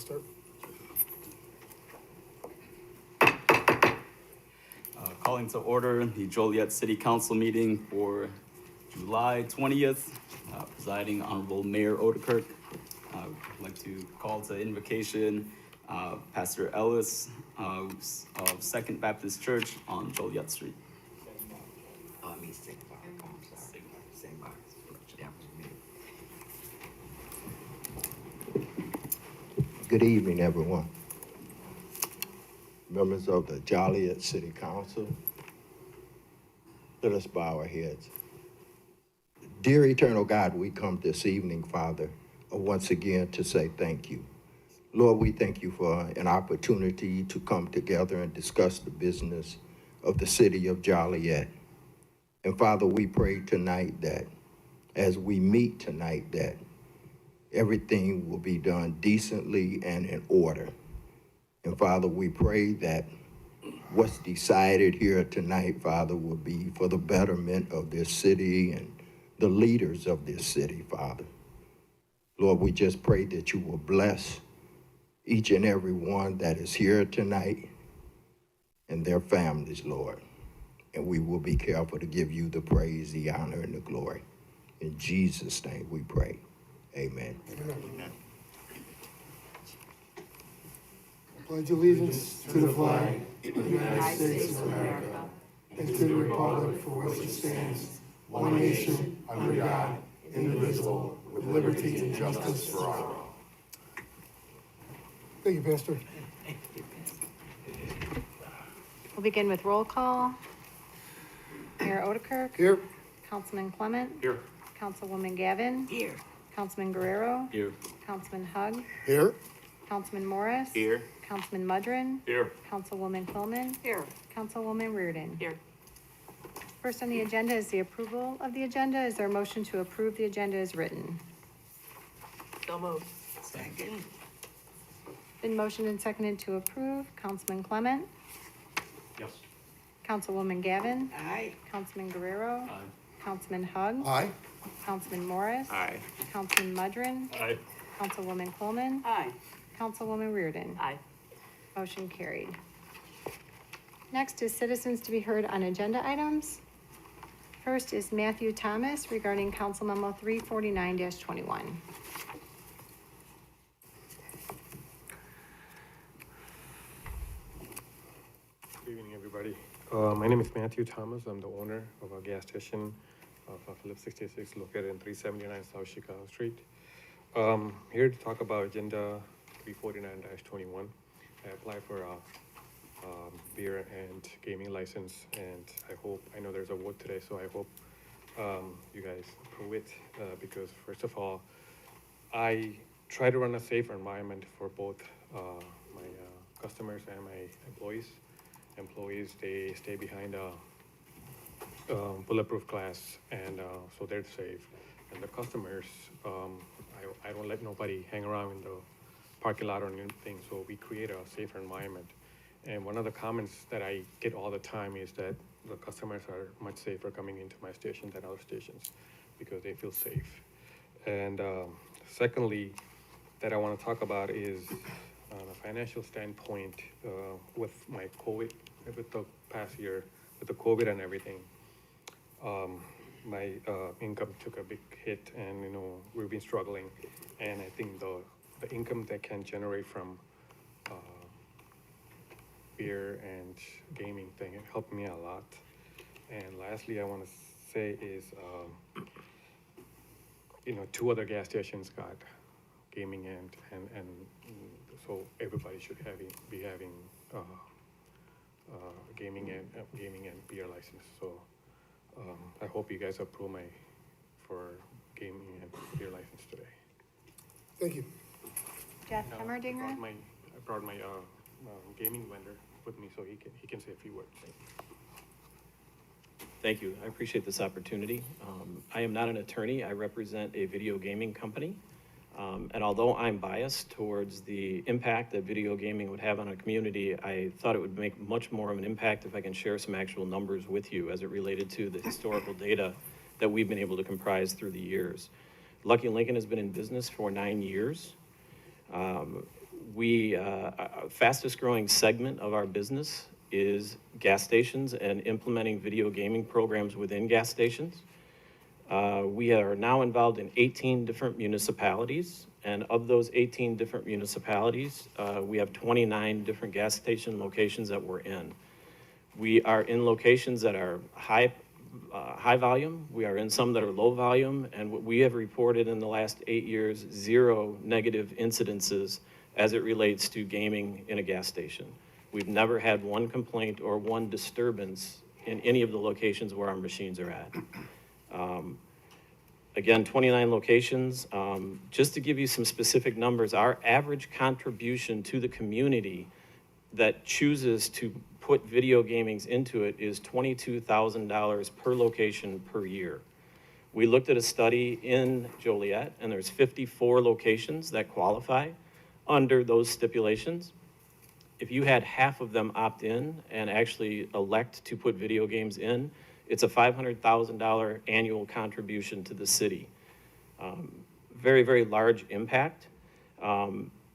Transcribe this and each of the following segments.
start. Calling to order the Joliet City Council meeting for July 20th. Presiding Honorable Mayor Odekirk. I'd like to call to invocation Pastor Ellis of Second Baptist Church on Joliet Street. Good evening, everyone. Members of the Joliet City Council, let us bow our heads. Dear eternal God, we come this evening, Father, once again to say thank you. Lord, we thank you for an opportunity to come together and discuss the business of the city of Joliet. And Father, we pray tonight that as we meet tonight, that everything will be done decently and in order. And Father, we pray that what's decided here tonight, Father, will be for the betterment of this city and the leaders of this city, Father. Lord, we just pray that you will bless each and every one that is here tonight and their families, Lord. And we will be careful to give you the praise, the honor, and the glory. In Jesus' name we pray. Amen. Amen. I pledge allegiance to the flag of the United States of America and to the republic for which it stands, one nation, under God, indivisible, with liberty and justice for all. Thank you, Pastor. We'll begin with roll call. Mayor Odekirk. Here. Councilman Clement. Here. Councilwoman Gavin. Here. Councilman Guerrero. Here. Councilman Hug. Here. Councilman Morris. Here. Councilman Mudrin. Here. Councilwoman Hillman. Here. Councilwoman Reardon. Here. First on the agenda is the approval of the agenda. Is there a motion to approve the agenda as written? So moved. Second. Been motioned and seconded to approve. Councilman Clement. Yes. Councilwoman Gavin. Aye. Councilman Guerrero. Aye. Councilman Hug. Aye. Councilman Morris. Aye. Councilman Mudrin. Aye. Councilwoman Coleman. Aye. Councilwoman Reardon. Aye. Motion carried. Next is citizens to be heard on agenda items. First is Matthew Thomas regarding Council Memo 349-21. Good evening, everybody. My name is Matthew Thomas. I'm the owner of a gas station of Phillips 66 located in 379 South Chicago Street. Here to talk about Agenda 349-21. I applied for a beer and gaming license, and I know there's a vote today, so I hope you guys approve it because first of all, I try to run a safer environment for both my customers and my employees. Employees, they stay behind a bulletproof glass, and so they're safe. And the customers, I don't let nobody hang around in the parking lot or anything, so we create a safer environment. And one of the comments that I get all the time is that the customers are much safer coming into my station than other stations because they feel safe. And secondly, that I want to talk about is on a financial standpoint, with my COVID, with the past year, with the COVID and everything, my income took a big hit, and we've been struggling. And I think the income that can generate from beer and gaming thing, it helped me a lot. And lastly, I want to say is, two other gas stations got gaming and so everybody should be having gaming and beer license. So I hope you guys approve for gaming and beer license today. Thank you. Jeff I Hemmerdinger. brought my gaming vendor with me so he can say a few words. Thank you. I appreciate this opportunity. I am not an attorney. I represent a video gaming company. And although I'm biased towards the impact that video gaming would have on a community, I thought it would make much more of an impact if I can share some actual numbers with you as it related to the historical data that we've been able to comprise through the years. Lucky Lincoln has been in business for 9 years. Fastest growing segment of our business is gas stations and implementing video gaming programs within gas stations. We are now involved in 18 different municipalities, and of those 18 different municipalities, we have 29 different gas station locations that we're in. We are in locations that are high volume, we are in some that are low volume, and what we have reported in the last 8 years, 0 negative incidences as it relates to gaming in a gas station. We've never had one complaint or one disturbance in any of the locations where our machines are at. Again, 29 locations. Just to give you some specific numbers, our average contribution to the community that chooses to put video gamings into it is $22,000 per location per year. We looked at a study in Joliet, and there's 54 locations that qualify under those stipulations. If you had half of them opt in and actually elect to put video games in, it's a $500,000 annual contribution to the city. Very, very large impact.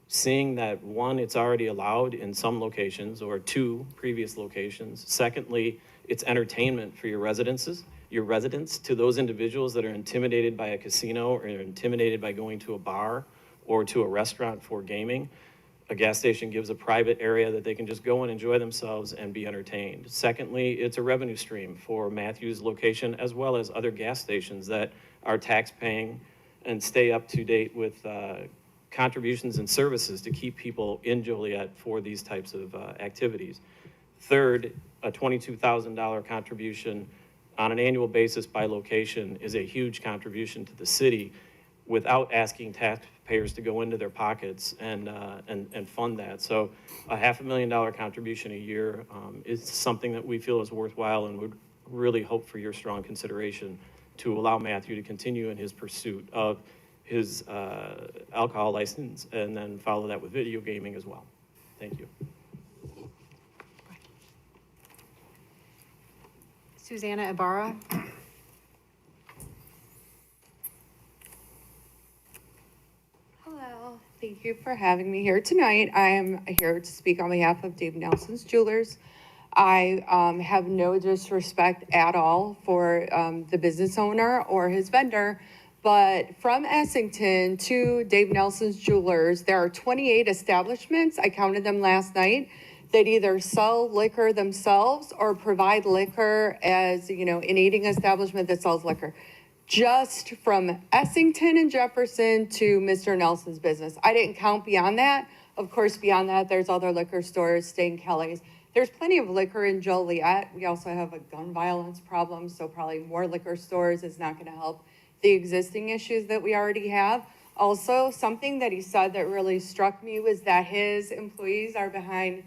Seeing that, one, it's already allowed in some locations, or 2 previous locations. Secondly, it's entertainment for your residents, to those individuals that are intimidated by a casino or intimidated by going to a bar or to a restaurant for gaming. A gas station gives a private area that they can just go and enjoy themselves and be entertained. Secondly, it's a revenue stream for Matthew's location as well as other gas stations that are tax paying and stay up to date with contributions and services to keep people in Joliet for these types of activities. Third, a $22,000 contribution on an annual basis by location is a huge contribution to the city without asking taxpayers to go into their pockets and fund that. So a $500,000 contribution a year is something that we feel is worthwhile and would really hope for your strong consideration to allow Matthew to continue in his pursuit of his alcohol license and then follow that with video gaming as well. Thank you. Susanna Ibarra. Hello, thank you for having me here tonight. I am here to speak on behalf of Dave Nelson's Jewelers. I have no disrespect at all for the business owner or his vendor, but from Essington to Dave Nelson's Jewelers, there are 28 establishments, I counted them last night, that either sell liquor themselves or provide liquor as, an eating establishment that sells liquor. Just from Essington and Jefferson to Mr. Nelson's business. I didn't count beyond that. Of course, beyond that, there's other liquor stores, Stain Kelly's. There's plenty of liquor in Joliet. We also have a gun violence problem, so probably more liquor stores is not gonna help the existing issues that we already have. Also, something that he said that really struck me was that his employees are behind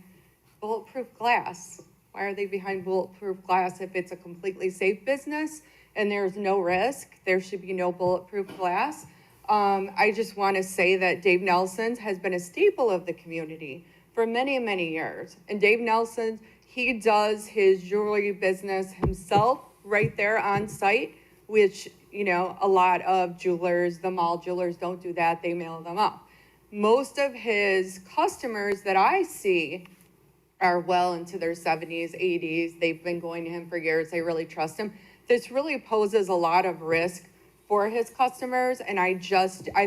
bulletproof glass. Why are they behind bulletproof glass if it's a completely safe business and there's no risk? There should be no bulletproof glass. I just want to say that Dave Nelson's has been a staple of the community for many, many years. And Dave Nelson, he does his jewelry business himself right there on site, which, a lot of jewelers, the mall jewelers don't do that. They mail them up. Most of his customers that I see are well into their 70s, 80s. They've been going to him for years. They really trust him. This really poses a lot of risk for his customers, and I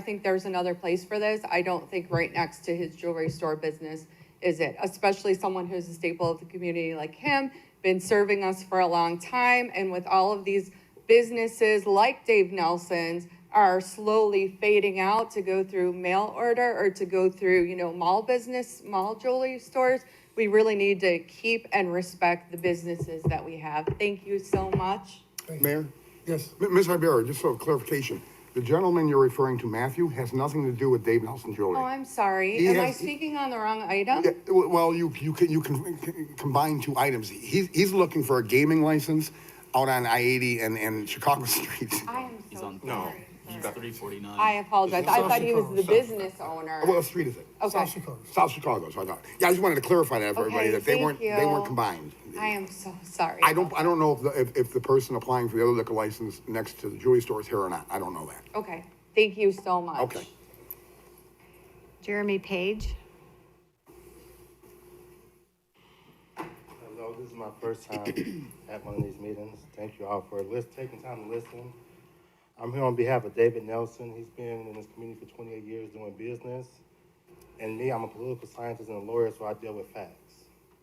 think there's another place for this. I don't think right next to his jewelry store business is it, especially someone who's a staple of the community like him, been serving us for a long time, and with all of these businesses like Dave Nelson's are slowly fading out to go through mail order or to go through, mall jewelry stores. We really need to keep and respect the businesses that we have. Thank you so much. Mayor? Yes. Ms. Ibarra, just for clarification, the gentleman you're referring to, Matthew, has nothing to do with Dave Nelson Jewelry. Oh, I'm sorry. He Am I has- speaking on the wrong item? Yeah, well, you can combine 2 items. He's looking for a gaming license out on I-80 and Chicago Street. I am He's so on sorry. He's 349. I apologize. I thought he was the South business owner. What street is it? Okay. South Chicago. South Chicago, so I thought. Yeah, I just wanted to clarify that for everybody, Okay, that they thank weren't you. combined. I am so sorry. I don't know if the person applying for the other liquor license next to the jewelry store is here or not. I don't know that. Okay. Thank you so much. Okay. Jeremy Page. So this is my first time at one of these meetings. Thank you all for taking time to listen. I'm here on behalf of David Nelson. He's been in this community for 28 years doing business. And me, I'm a political scientist and a lawyer, so I deal with facts.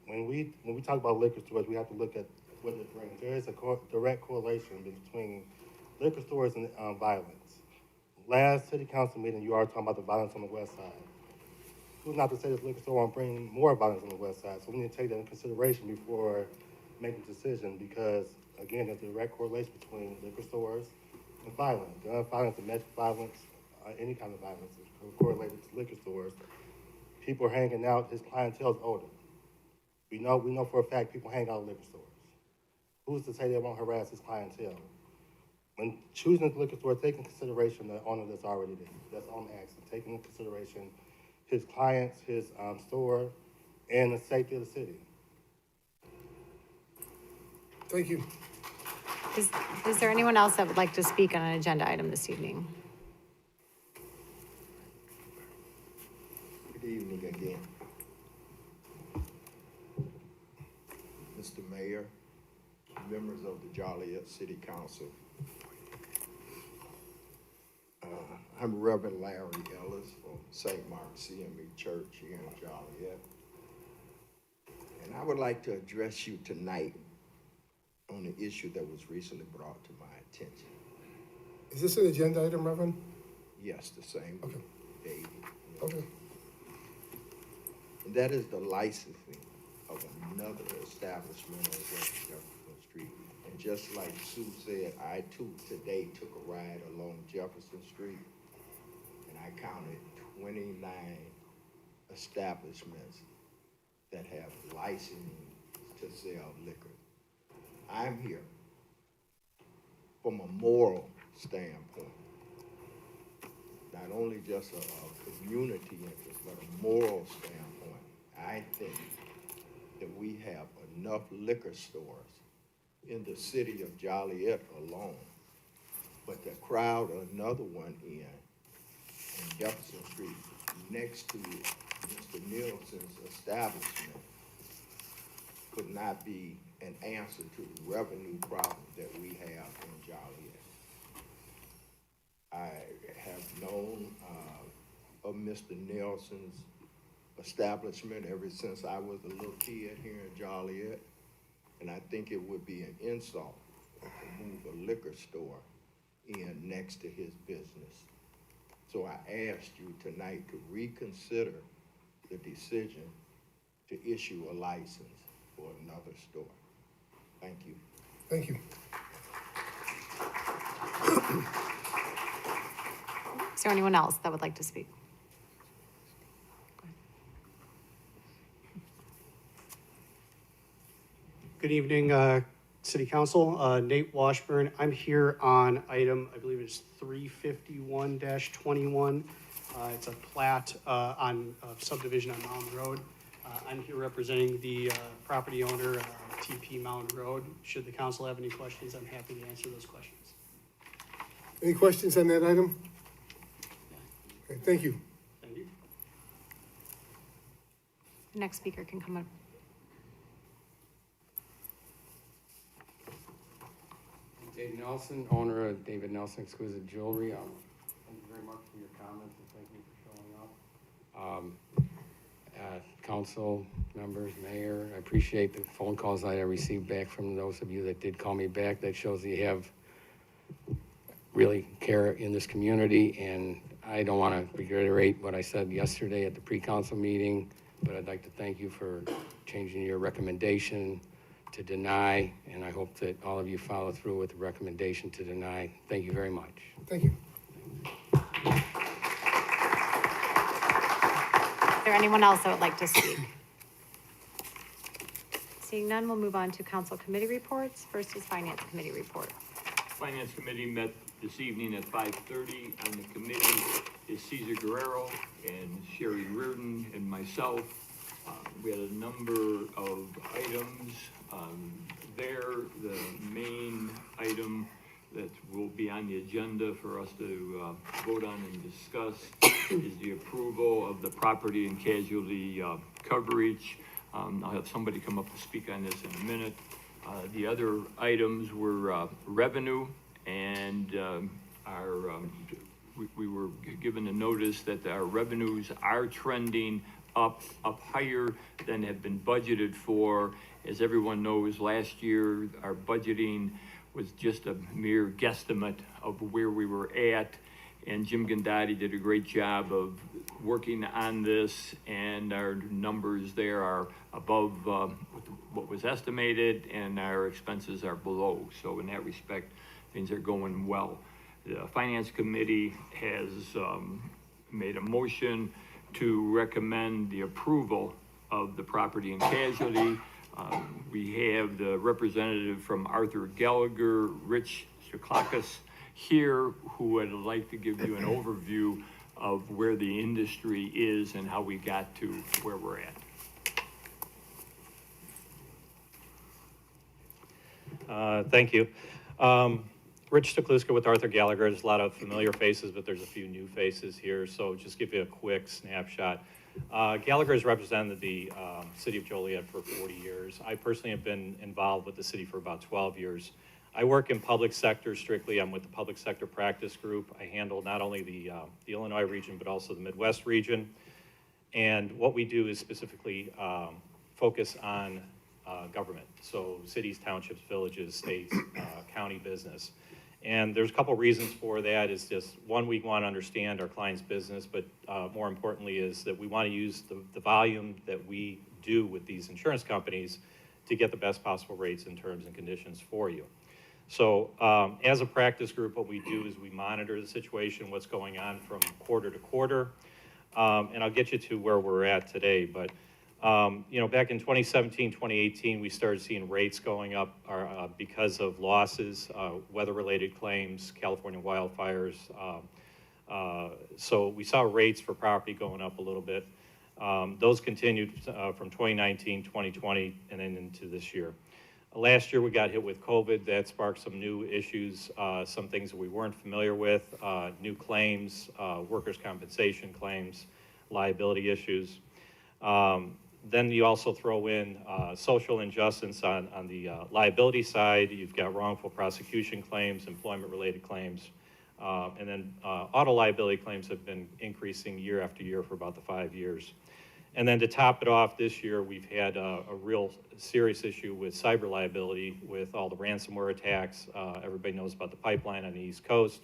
When we talk about liquor stores, we have to look at what it brings. There is a direct correlation between liquor stores and violence. Last city council meeting, you are talking about the violence on the west side. Who's not to say this liquor store won't bring more violence on the west side? So we need to take that into consideration before making a decision, because again, there's a direct correlation between liquor stores and violence. Gun violence, domestic violence, any kind of violence is correlated to liquor stores. People are hanging out, his clientele is older. We know for a fact people hang out at liquor stores. Who's to say they won't harass his clientele? When choosing a liquor store, take into consideration the owner that's already there. That's all I'm asking. Take into consideration his clients, his store, and the safety of the city. Thank you. Is there anyone else that would like to speak on an agenda item this evening? Good evening again. Mr. Mayor, members of the Joliet City Council. I'm Reverend Larry Ellis from St. Mark's CME Church here in Joliet. And I would like to address you tonight on an issue that was recently brought to my attention. Is this an agenda item, Reverend? Yes, the same Okay. day. Okay. And that is the licensing of another establishment on West Jefferson Street. And just like Sue said, I too today took a ride along Jefferson Street, and I counted 29 establishments that have licensing to sell liquor. I'm here from a moral standpoint, not only just a community interest, but a moral standpoint. I think that we have enough liquor stores in the city of Joliet alone, but to crowd another one in on Jefferson Street next to Mr. Nielsen's establishment could not be an answer to the revenue problem that we have in Joliet. I have known of Mr. Nielsen's establishment ever since I was a little kid here in Joliet, and I think it would be an insult to move a liquor store in next to his business. So I asked you tonight to reconsider the decision to issue a license for another store. Thank you. Thank you. Is there anyone else that would like to speak? Good evening, City Council. Nate Washburn. I'm here on item, I believe it's 351-21. It's a plat on subdivision on Mound Road. I'm here representing the property owner, TP Mound Road. Should the council have any questions, I'm happy to answer those questions. Any questions on that item? Okay, thank you. Thank you. The next speaker can come up. David Nelson, owner of David Nelson Exquisite Jewelry. Thank you very much for your comments and thank you for showing up. Council members, mayor, I appreciate the phone calls I received back from those of you that did call me back. That shows that you have really care in this community, and I don't want to reiterate what I said yesterday at the pre-council meeting, but I'd like to thank you for changing your recommendation to deny, and I hope that all of you follow through with the recommendation to deny. Thank you very much. Thank you. Is there anyone else that would like to speak? Seeing none, we'll move on to council committee reports. First is Finance Committee report. Finance Committee met this evening at 5:30. On the committee is Cesar Guerrero and Sherry Reardon and myself. We had a number of items there. The main item that will be on the agenda for us to vote on and discuss is the approval of the property and casualty coverage I'll have somebody come up to speak on this in a minute. The other items were revenue, and we were given a notice that our revenues are trending up higher than have been budgeted for. As everyone knows, last year, our budgeting was just a mere guesstimate of where we were at, and Jim Gandati did a great job of working on this, and our numbers there are above what was estimated, and our expenses are below. So in that respect, things are going well. The Finance Committee has made a motion to recommend the approval of the property and casualty. We have the representative from Arthur Gallagher, Rich Chaklakis, here, who would like to give you an overview of where the industry is and how we got to where we're at. Thank you. Rich Stukluska with Arthur Gallagher. There's a lot of familiar faces, but there's a few new faces here, so just give you a quick snapshot. Gallagher has represented the city of Joliet for 40 years. I personally have been involved with the city for about 12 years. I work in public sector strictly. I'm with the public sector practice group. I handle not only the Illinois region, but also the Midwest region. And what we do is specifically focus on government. So cities, townships, villages, states, county business. And there's a couple reasons for that. Is just one, we want to understand our client's business, but more importantly is that we want to use the volume that we do with these insurance companies to get the best possible rates and terms and conditions for you. So as a practice group, what we do is we monitor the situation, what's going on from quarter to quarter, and I'll get you to where we're at today. But you know, back in 2017, 2018, we started seeing rates going up because of losses, weather-related claims, California wildfires. So we saw rates for property going up a little bit. Those continued from 2019, 2020, and then into this year. Last year, we got hit with COVID. That sparked some new issues, some things that we weren't familiar with, new claims, workers' compensation claims, liability issues. Then you also throw in social injustice on the liability side. You've got wrongful prosecution claims, employment-related claims, and then auto liability claims have been increasing year after year for about the 5 years. And then to top it off, this year we've had a real serious issue with cyber liability with all the ransomware attacks. Everybody knows about the pipeline on the East Coast,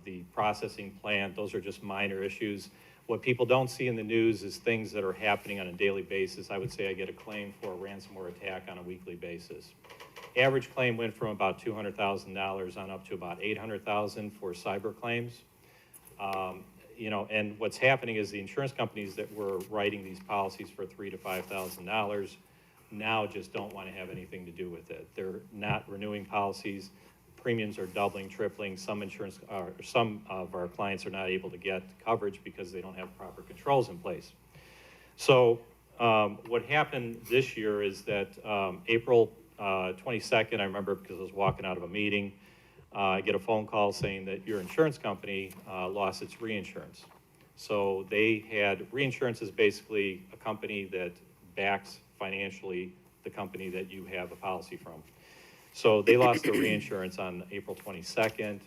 the processing plant. Those are just minor issues. What people don't see in the news is things that are happening on a daily basis. I would say I get a claim for a ransomware attack on a weekly basis. Average claim went from about $200,000 on up to about $800,000 for cyber claims. You know, and what's happening is the insurance companies that were writing these policies for $3,000 to $5,000 now just don't want to have anything to do with it. They're not renewing policies. Premiums are doubling, tripling. Some of our clients are not able to get coverage because they don't have proper controls in place. So what happened this year is that April 22nd, I remember because I was walking out of a meeting, I get a phone call saying that your insurance company lost its reinsurance. So they had, reinsurance is basically a company that backs financially the company that you have a policy from. So they lost their reinsurance on April 22nd.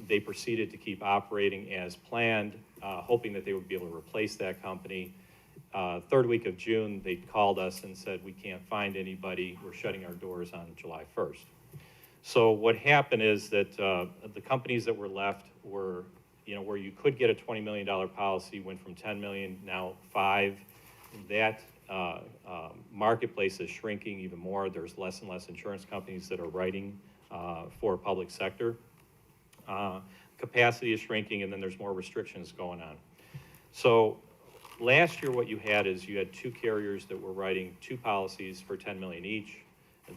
They proceeded to keep operating as planned, hoping that they would be able to replace that company. Third week of June, they called us and said, we can't find anybody. We're shutting our doors on July 1st. So what happened is that the companies that were left were, you know, where you could get a $20 million policy went from 10 million, now 5. That marketplace is shrinking even more. There's less and less insurance companies that are writing for public sector. Capacity is shrinking, and then there's more restrictions going on. So last year what you had is you had 2 carriers that were writing 2 policies for 10 million each.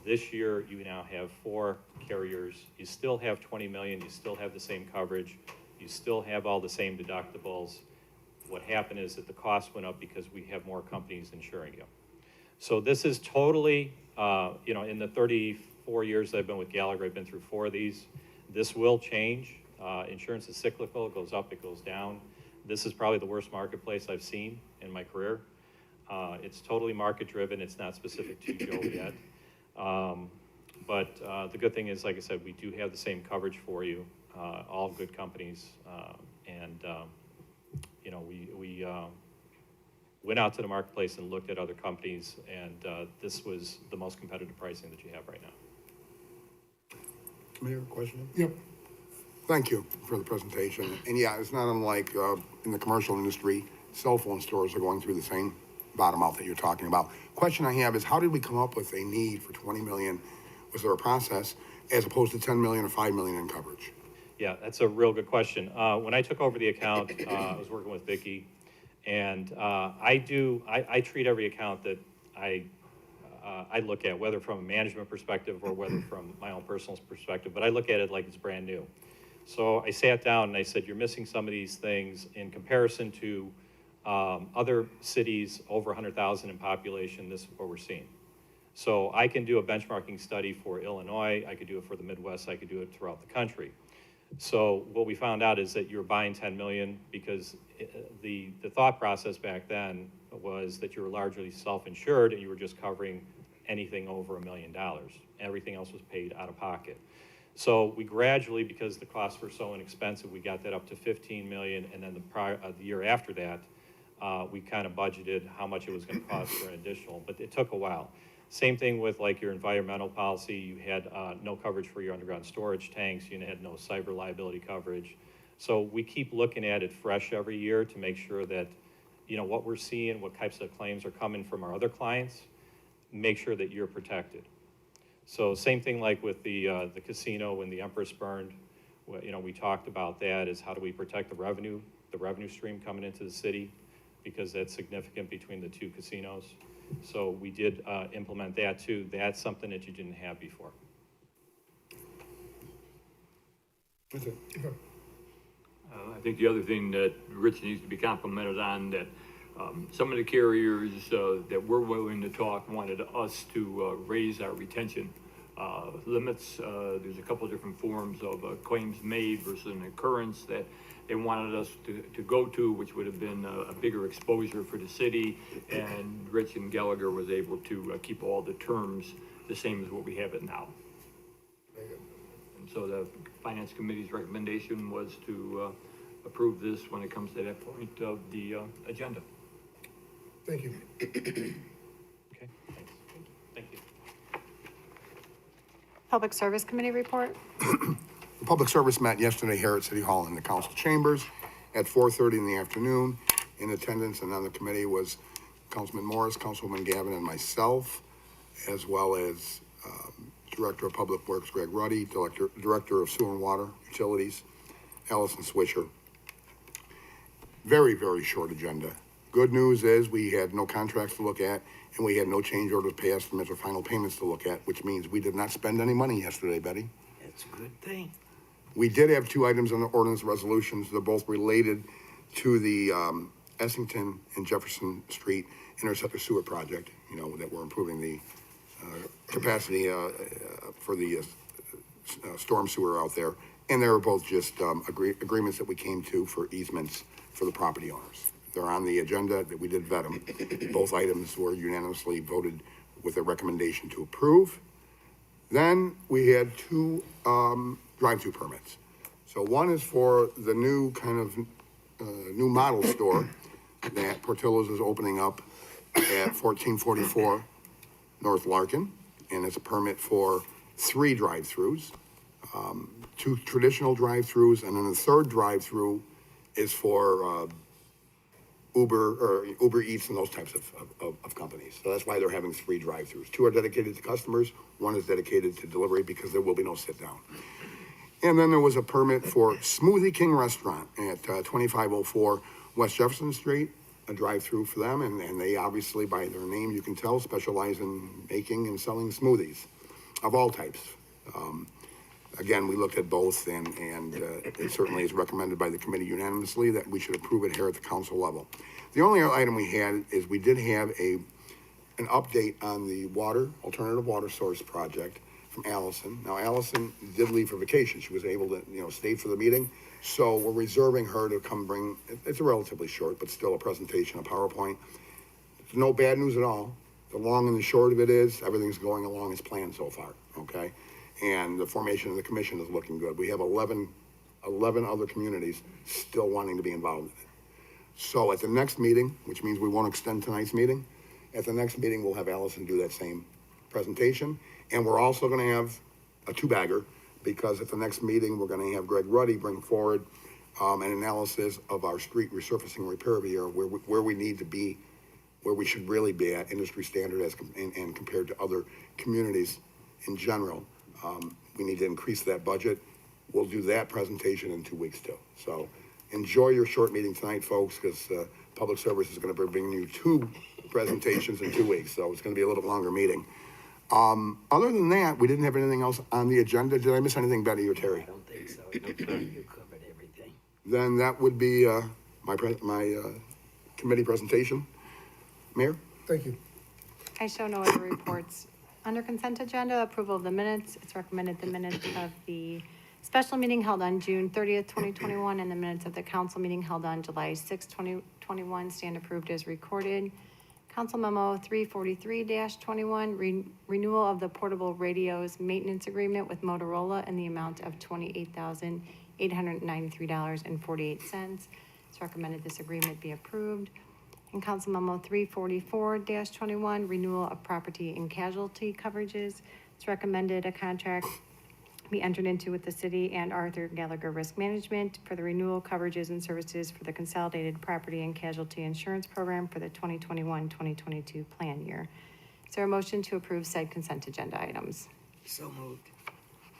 This year, you now have 4 carriers. You still have 20 million. You still have the same coverage. You still have all the same deductibles. What happened is that the cost went up because we have more companies insuring you. So this is totally, you know, in the 34 years that I've been with Gallagher, I've been through 4 of these. This will change. Insurance is cyclical. It goes up, it goes down. This is probably the worst marketplace I've seen in my career. It's totally market-driven, it's not specific to Joliet. But the good thing is, like I said, we do have the same coverage for you, all good companies. You know, we went out to the marketplace and looked at other companies, and this was the most competitive pricing that you have right now. Mayor, question? Yep. Thank you for the presentation. And yeah, it's not unlike in the commercial industry, cell phone stores are going through the same bottom out that you're talking about. Question I have is, how did we come up with a need for 20 million? Was there a process as opposed to 10 million or 5 million in coverage? Yeah, that's a real good question. When I took over the account, I was working with Vicki, and I treat every account that I look at, whether from a management perspective or whether from my own personal perspective, but I look at it like it's brand new. So I sat down and I said, you're missing some of these things in comparison to other cities over 100,000 in population. This is what we're seeing. So I can do a benchmarking study for Illinois, I could do it for the Midwest, I could do it throughout the country. So what we found out is that you're buying 10 million because the thought process back then was that you were largely self-insured and you were just covering anything over $1 million. Everything else was paid out of pocket. So we gradually, because the costs were so inexpensive, we got that up to 15 million, and then the year after that, we kind of budgeted how much it was going to cost for an additional, but it took a while. Same thing with like your environmental policy. You had no coverage for your underground storage tanks. You had no cyber liability coverage. So we keep looking at it fresh every year to make sure that, you know, what we're seeing, what types of claims are coming from our other clients, make sure that you're protected. So same thing like with the casino when the Empress burned. You know, we talked about that, is how do we protect the revenue stream coming into the city, because that's significant between the two casinos. So we did implement that too. That's something that you didn't have before. That's it. Okay. I think the other thing that Rich needs to be complimented on, that some of the carriers that were willing to talk wanted us to raise our retention limits. There's a couple of different forms of claims made versus an occurrence that they wanted us to go to, which would have been a bigger exposure for the city. And Rich and Gallagher was able to keep all the terms the same as what we have it now. And so the Finance Committee's recommendation was to approve this when it comes to that point of the agenda. Thank you. Okay, thanks. Thank you. Public Service Committee report. The Public Service met yesterday here at City Hall in the council chambers at 4:30 in the afternoon. In attendance and on the committee was Councilman Morris, Councilwoman Gavin, and myself, as well as Director of Public Works Greg Ruddy, Director of Sewer and Water Utilities Allison Swisher. Very, very short agenda. Good news is we had no contracts to look at, and we had no change orders, pay estimates, or final payments to look at, which means we did not spend any money yesterday, Betty. That's a good thing. We did have two items on the ordinance resolutions. They're both related to the Essington and Jefferson Street Interceptor Sewer Project, you know, that we're improving the capacity for the storm sewer out there. And they were both just agreements that we came to for easements for the property owners. They're on the agenda, that we did vet them. Both items were unanimously voted with a recommendation to approve. Then we had two drive-through permits. So one is for the new kind of new model store that Portillo's is opening up at 1444 North Larkin, and it's a permit for 3 drive-throughs, 2 traditional drive-throughs, and then the third drive-through is for Uber Eats and those types of companies. So that's why they're having 3 drive-throughs. 2 are dedicated to customers, 1 is dedicated to delivery because there will be no sit-down. And then there was a permit for Smoothie King Restaurant at 2504 West Jefferson Street, a drive-through for them, and they obviously, by their name, you can tell, specialize in making and selling smoothies of all types. Again, we looked at both, and it certainly is recommended by the committee unanimously that we should approve it here at the council level. The only other item we had is we did have an update on the alternative water source project from Allison. Now, Allison did leave for vacation. She was able to, stay for the meeting. So we're reserving her to come bring, it's a relatively short, but still a presentation, a PowerPoint, no bad news at all. The long and the short of it is, everything's going along as planned so far, okay? And the formation of the commission is looking good. We have 11 other communities still wanting to be involved in it. So at the next meeting, which means we won't extend tonight's meeting, at the next meeting, we'll have Allison do that same presentation. And we're also gonna have a two-bagger, because at the next meeting, we're gonna have Greg Ruddy bring forward an analysis of our street resurfacing repair of the year, where we need to be, where we should really be at industry standard and compared to other communities in general. We need to increase that budget. We'll do that presentation in 2 weeks too. So enjoy your short meeting tonight, folks, because Public Service is gonna be bringing you 2 presentations in 2 weeks, so it's gonna be a little bit longer meeting. Other than that, we didn't have anything else on the agenda. Did I miss anything, Betty or Terry? I don't think so. You covered everything. Then that would be my committee presentation. Mayor? Thank you. I show no other reports. Under consent agenda, approval of the minutes. It's recommended the minutes of the special meeting held on June 30th, 2021, and the minutes of the council meeting held on July 6th, 2021 stand approved as recorded. Council Memo 343-21, renewal of the portable radios maintenance agreement with Motorola in the amount of $28,893.48. It's recommended this agreement be approved. And Council Memo 344-21, renewal of property and casualty coverages. It's recommended a contract be entered into with the city and Arthur Gallagher Risk Management for the renewal coverages and services for the consolidated property and casualty insurance program for the 2021-2022 plan year. Is there a motion to approve said consent agenda items? So moved.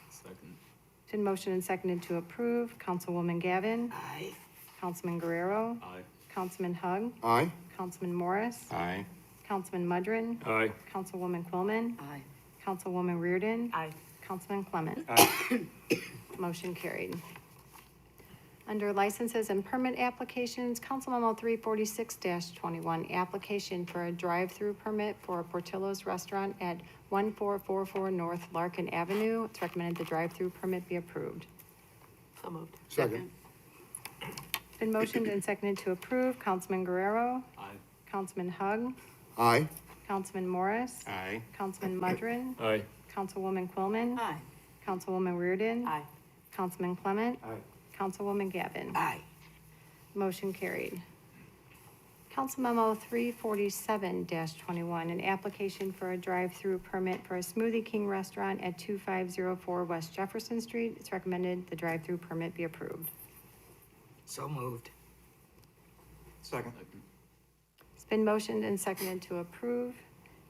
Second. It's been motioned and seconded to approve. Councilwoman Gavin. Aye. Councilman Guerrero. Aye. Councilman Hug. Aye. Councilman Morris. Aye. Councilman Mudrin. Aye. Councilwoman Quillman. Aye. Councilwoman Reardon. Aye. Councilman Clement. Aye. Motion carried. Under licenses and permit applications, Council Memo 346-21, application for a drive-through permit for Portillo's Restaurant at 1444 North Larkin Avenue. It's recommended the drive-through permit be approved. So moved. Second. It's been motioned and seconded to approve. Councilman Guerrero. Aye. Councilman Hug. Aye. Councilman Morris. Aye. Councilman Mudrin. Aye. Councilwoman Quillman. Aye. Councilwoman Reardon. Aye. Councilman Clement. Aye. Councilwoman Gavin. Aye. Motion carried. Council Memo 347-21, an application for a drive-through permit for a Smoothie King restaurant at 2504 West Jefferson Street. It's recommended the drive-through permit be approved. So moved. Second. It's been motioned and seconded to approve.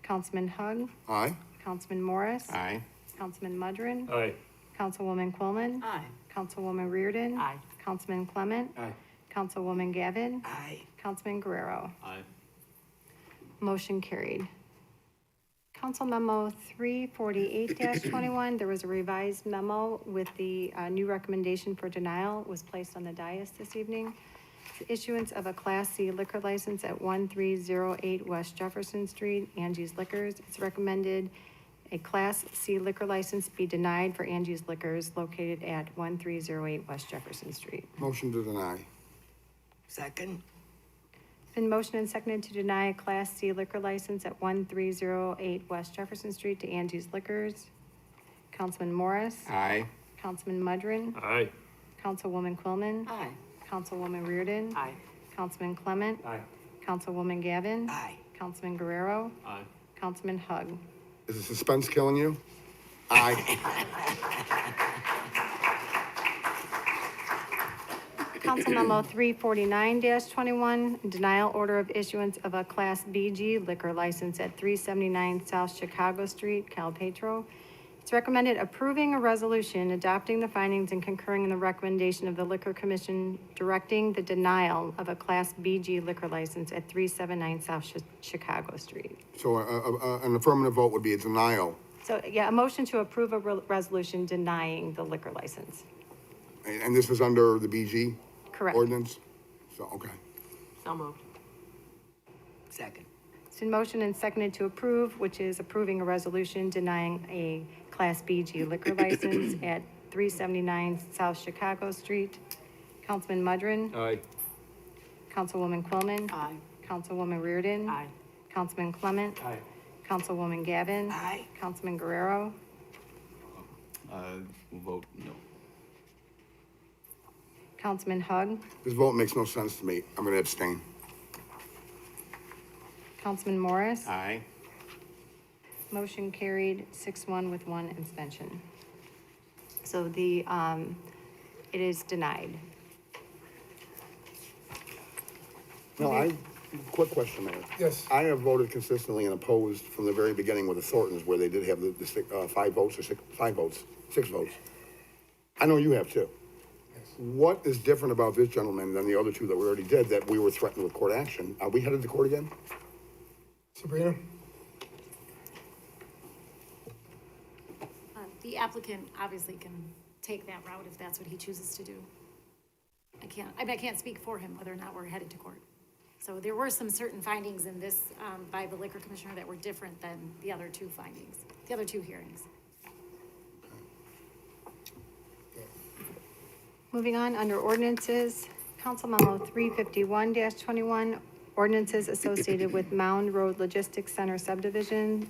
Councilman Hug. Aye. Councilman Morris. Aye. Councilman Mudrin. Aye. Councilwoman Quillman. Aye. Councilwoman Reardon. Aye. Councilman Clement. Aye. Councilwoman Gavin. Aye. Councilman Guerrero. Aye. Motion carried. Council Memo 348-21, there was a revised memo with the new recommendation for denial was placed on the dais this evening. The issuance of a Class C liquor license at 1308 West Jefferson Street, Angie's Liquors. It's recommended a Class C liquor license be denied for Angie's Liquors located at 1308 West Jefferson Street. Motion to deny. Second. It's been motioned and seconded to deny a Class C liquor license at 1308 West Jefferson Street to Angie's Liquors. Councilman Morris. Aye. Councilman Mudrin. Aye. Councilwoman Quillman. Aye. Councilwoman Reardon. Aye. Councilman Clement. Aye. Councilwoman Gavin. Aye. Councilman Guerrero. Aye. Councilman Hug. Is the suspense killing you? Aye. Council Memo 349-21, denial order of issuance of a Class BG liquor license at 379 South Chicago Street, Calpatro. It's recommended approving a resolution adopting the findings and concurring in the recommendation of the Liquor Commission directing the denial of a Class BG liquor license at 379 South Chicago Street. So an affirmative vote would be a denial. So, yeah, a motion to approve a resolution denying the liquor license. And this is under the BG Correct. ordinance? So, okay. So moved. Second. It's been motioned and seconded to approve, which is approving a resolution denying a Class BG liquor license at 379 South Chicago Street. Councilman Mudrin. Aye. Councilwoman Quillman. Aye. Councilwoman Reardon. Aye. Councilman Clement. Aye. Councilwoman Gavin. Aye. Councilman Guerrero. Will vote no. Councilman Hug. This vote makes no sense to me. I'm gonna abstain. Councilman Morris. Aye. Motion carried 6-1 with 1 abstention. So it is denied. No, quick question, Mayor. Yes. I have voted consistently and opposed from the very beginning with the Thorntons, where they did have the 5 votes or 6 votes. I know you have too. What is different about this gentleman than the other two that we already did, that we were threatened with court action? Are we headed to court again? Sabrina? The applicant obviously can take that route if that's what he chooses to do. I can't speak for him whether or not we're headed to court. So there were some certain findings in this, by the liquor commissioner that were different than the other two findings, the other two hearings. Moving on, under ordinances, Council Memo 351-21, ordinances associated with Mound Road Logistics Center subdivision.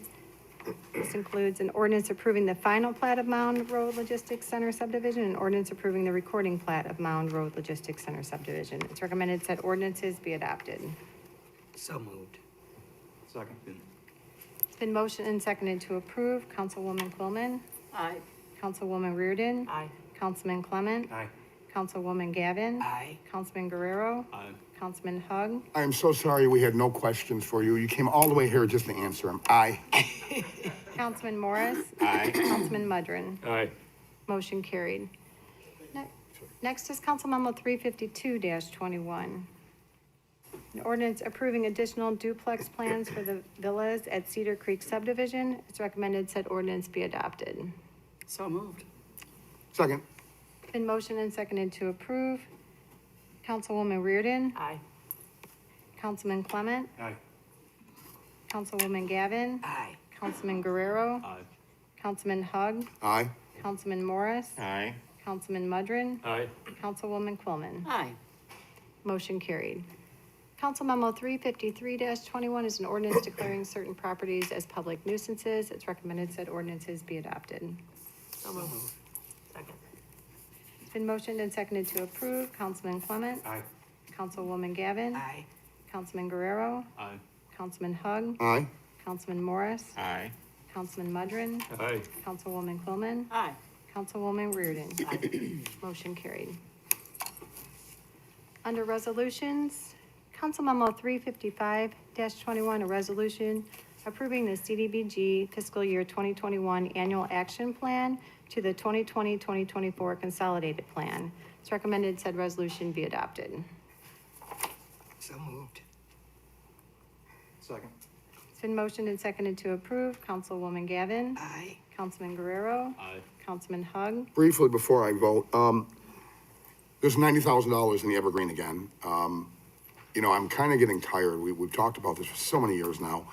This includes an ordinance approving the final plat of Mound Road Logistics Center subdivision and ordinance approving the recording plat of Mound Road Logistics Center subdivision. It's recommended said ordinances be adopted. So moved. Second. It's been motioned and seconded to approve. Councilwoman Quillman. Aye. Councilwoman Reardon. Aye. Councilman Clement. Aye. Councilwoman Gavin. Aye. Councilman Guerrero. Aye. Councilman Hug. I am so sorry we had no questions for you. You came all the way here just to answer them. Aye. Councilman Morris. Aye. Councilman Mudrin. Aye. Motion carried. Next is Council Memo 352-21. An ordinance approving additional duplex plans for the villas at Cedar Creek subdivision. It's recommended said ordinance be adopted. So moved. Second. Been motioned and seconded to approve. Councilwoman Reardon. Aye. Councilman Clement. Aye. Councilwoman Gavin. Aye. Councilman Guerrero. Aye. Councilman Hug. Aye. Councilman Morris. Aye. Councilman Mudrin. Aye. Councilwoman Quillman. Aye. Motion carried. Council Memo 353-21 is an ordinance declaring certain properties as public nuisances. It's recommended said ordinances be adopted. So moved. Second. It's been motioned and seconded to approve. Councilman Clement. Aye. Councilwoman Gavin. Aye. Councilman Guerrero. Aye. Councilman Hug. Aye. Councilman Morris. Aye. Councilman Mudrin. Aye. Councilwoman Quillman. Aye. Councilwoman Reardon. Motion carried. Under resolutions, Council Memo 355-21, a resolution approving the CDBG fiscal year 2021 annual action plan to the 2020-2024 consolidated plan. It's recommended said resolution be adopted. So moved. Second. It's been motioned and seconded to approve. Councilwoman Gavin. Aye. Councilman Guerrero. Aye. Councilman Hug. Briefly, before I vote, there's $90,000 in the Evergreen again. You know, I'm kind of getting tired. We've talked about this for so many years now.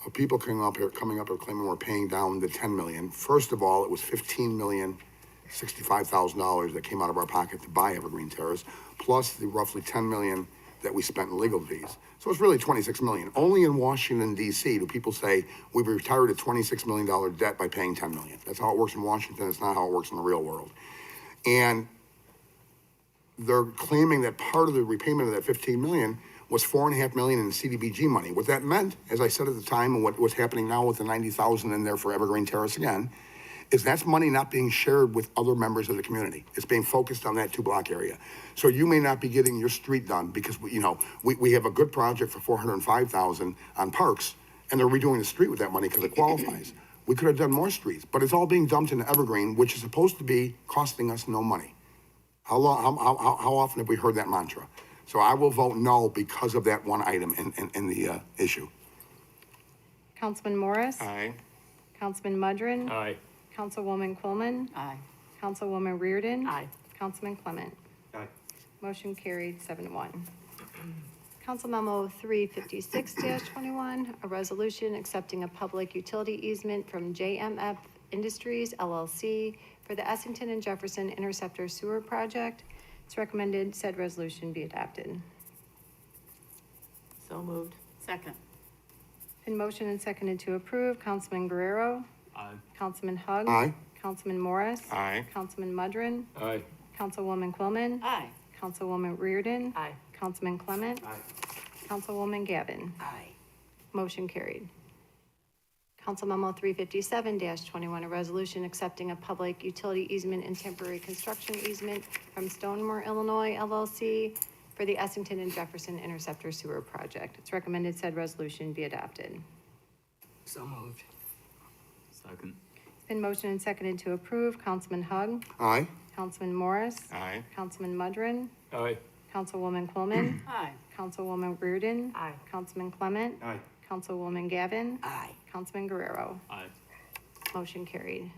Of people coming up here claiming we're paying down the 10 million. First of all, it was $15,065,000 that came out of our pocket to buy Evergreen Terrace, plus the roughly 10 million that we spent in legal fees. So it's really 26 million. Only in Washington, D.C. do people say we've retired a $26 million debt by paying 10 million. That's how it works in Washington. It's not how it works in the real world. And they're claiming that part of the repayment of that 15 million was $4.5 million in CDBG money. What that meant, as I said at the time, and what's happening now with the 90,000 in there for Evergreen Terrace again, is that's money not being shared with other members of the community. It's being focused on that 2-block area. So you may not be getting your street done because we have a good project for $405,000 on Parks, and they're redoing the street with that money because it qualifies. We could have done more streets, but it's all being dumped into Evergreen, which is supposed to be costing us no money. How often have we heard that mantra? So I will vote no because of that one item in the issue. Councilman Morris. Aye. Councilman Mudrin. Aye. Councilwoman Quillman. Aye. Councilwoman Reardon. Aye. Councilman Clement. Aye. Motion carried 7-1. Council Memo 356-21, a resolution accepting a public utility easement from JMF Industries LLC for the Essington and Jefferson Interceptor Sewer Project. It's recommended said resolution be adopted. So moved. Second. Been motioned and seconded to approve. Councilman Guerrero. Aye. Councilman Hug. Aye. Councilman Morris. Aye. Councilman Mudrin. Aye. Councilwoman Quillman. Aye. Councilwoman Reardon. Aye. Councilman Clement. Aye. Councilwoman Gavin. Aye. Motion carried. Council Memo 357-21, a resolution accepting a public utility easement and temporary construction easement from Stonemore, Illinois LLC for the Essington and Jefferson Interceptor Sewer Project. It's recommended said resolution be adopted. So moved. Second. It's been motioned and seconded to approve. Councilman Hug. Aye. Councilman Morris. Aye. Councilman Mudrin. Aye. Councilwoman Quillman. Aye. Councilwoman Reardon. Aye. Councilman Clement. Aye. Councilwoman Gavin. Aye. Councilman Guerrero. Aye. Motion carried.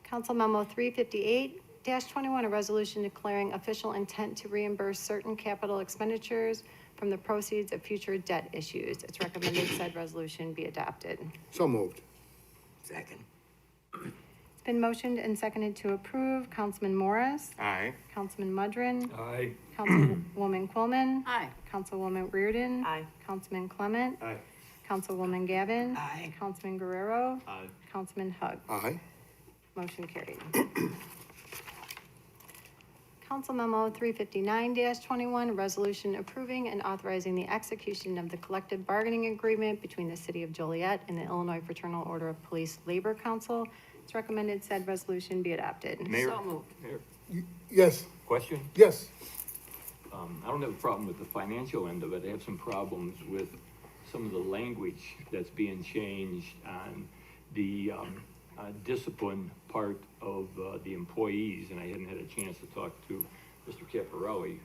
Council Memo 358-21, a resolution declaring official intent to reimburse certain capital expenditures from the proceeds of future debt issues. It's recommended said resolution be adopted. So moved. Second. It's been motioned and seconded to approve. Councilman Morris. Aye. Councilman Mudrin. Aye. Councilwoman Quillman. Aye. Councilwoman Reardon. Aye. Councilman Clement. Aye. Councilwoman Gavin. Aye. Councilman Guerrero. Aye. Councilman Hug. Aye. Motion carried. Council Memo 359-21, a resolution approving and authorizing the execution of the collective bargaining agreement between the City of Joliet and the Illinois Fraternal Order of Police Labor Council. It's recommended said resolution be adopted. Mayor? So moved. Mayor, Yes. question? Yes. I don't have a problem with the financial end of it. I have some problems with some of the language that's being changed on the discipline part of the employees, and I hadn't had a chance to talk to Mr. Caparelli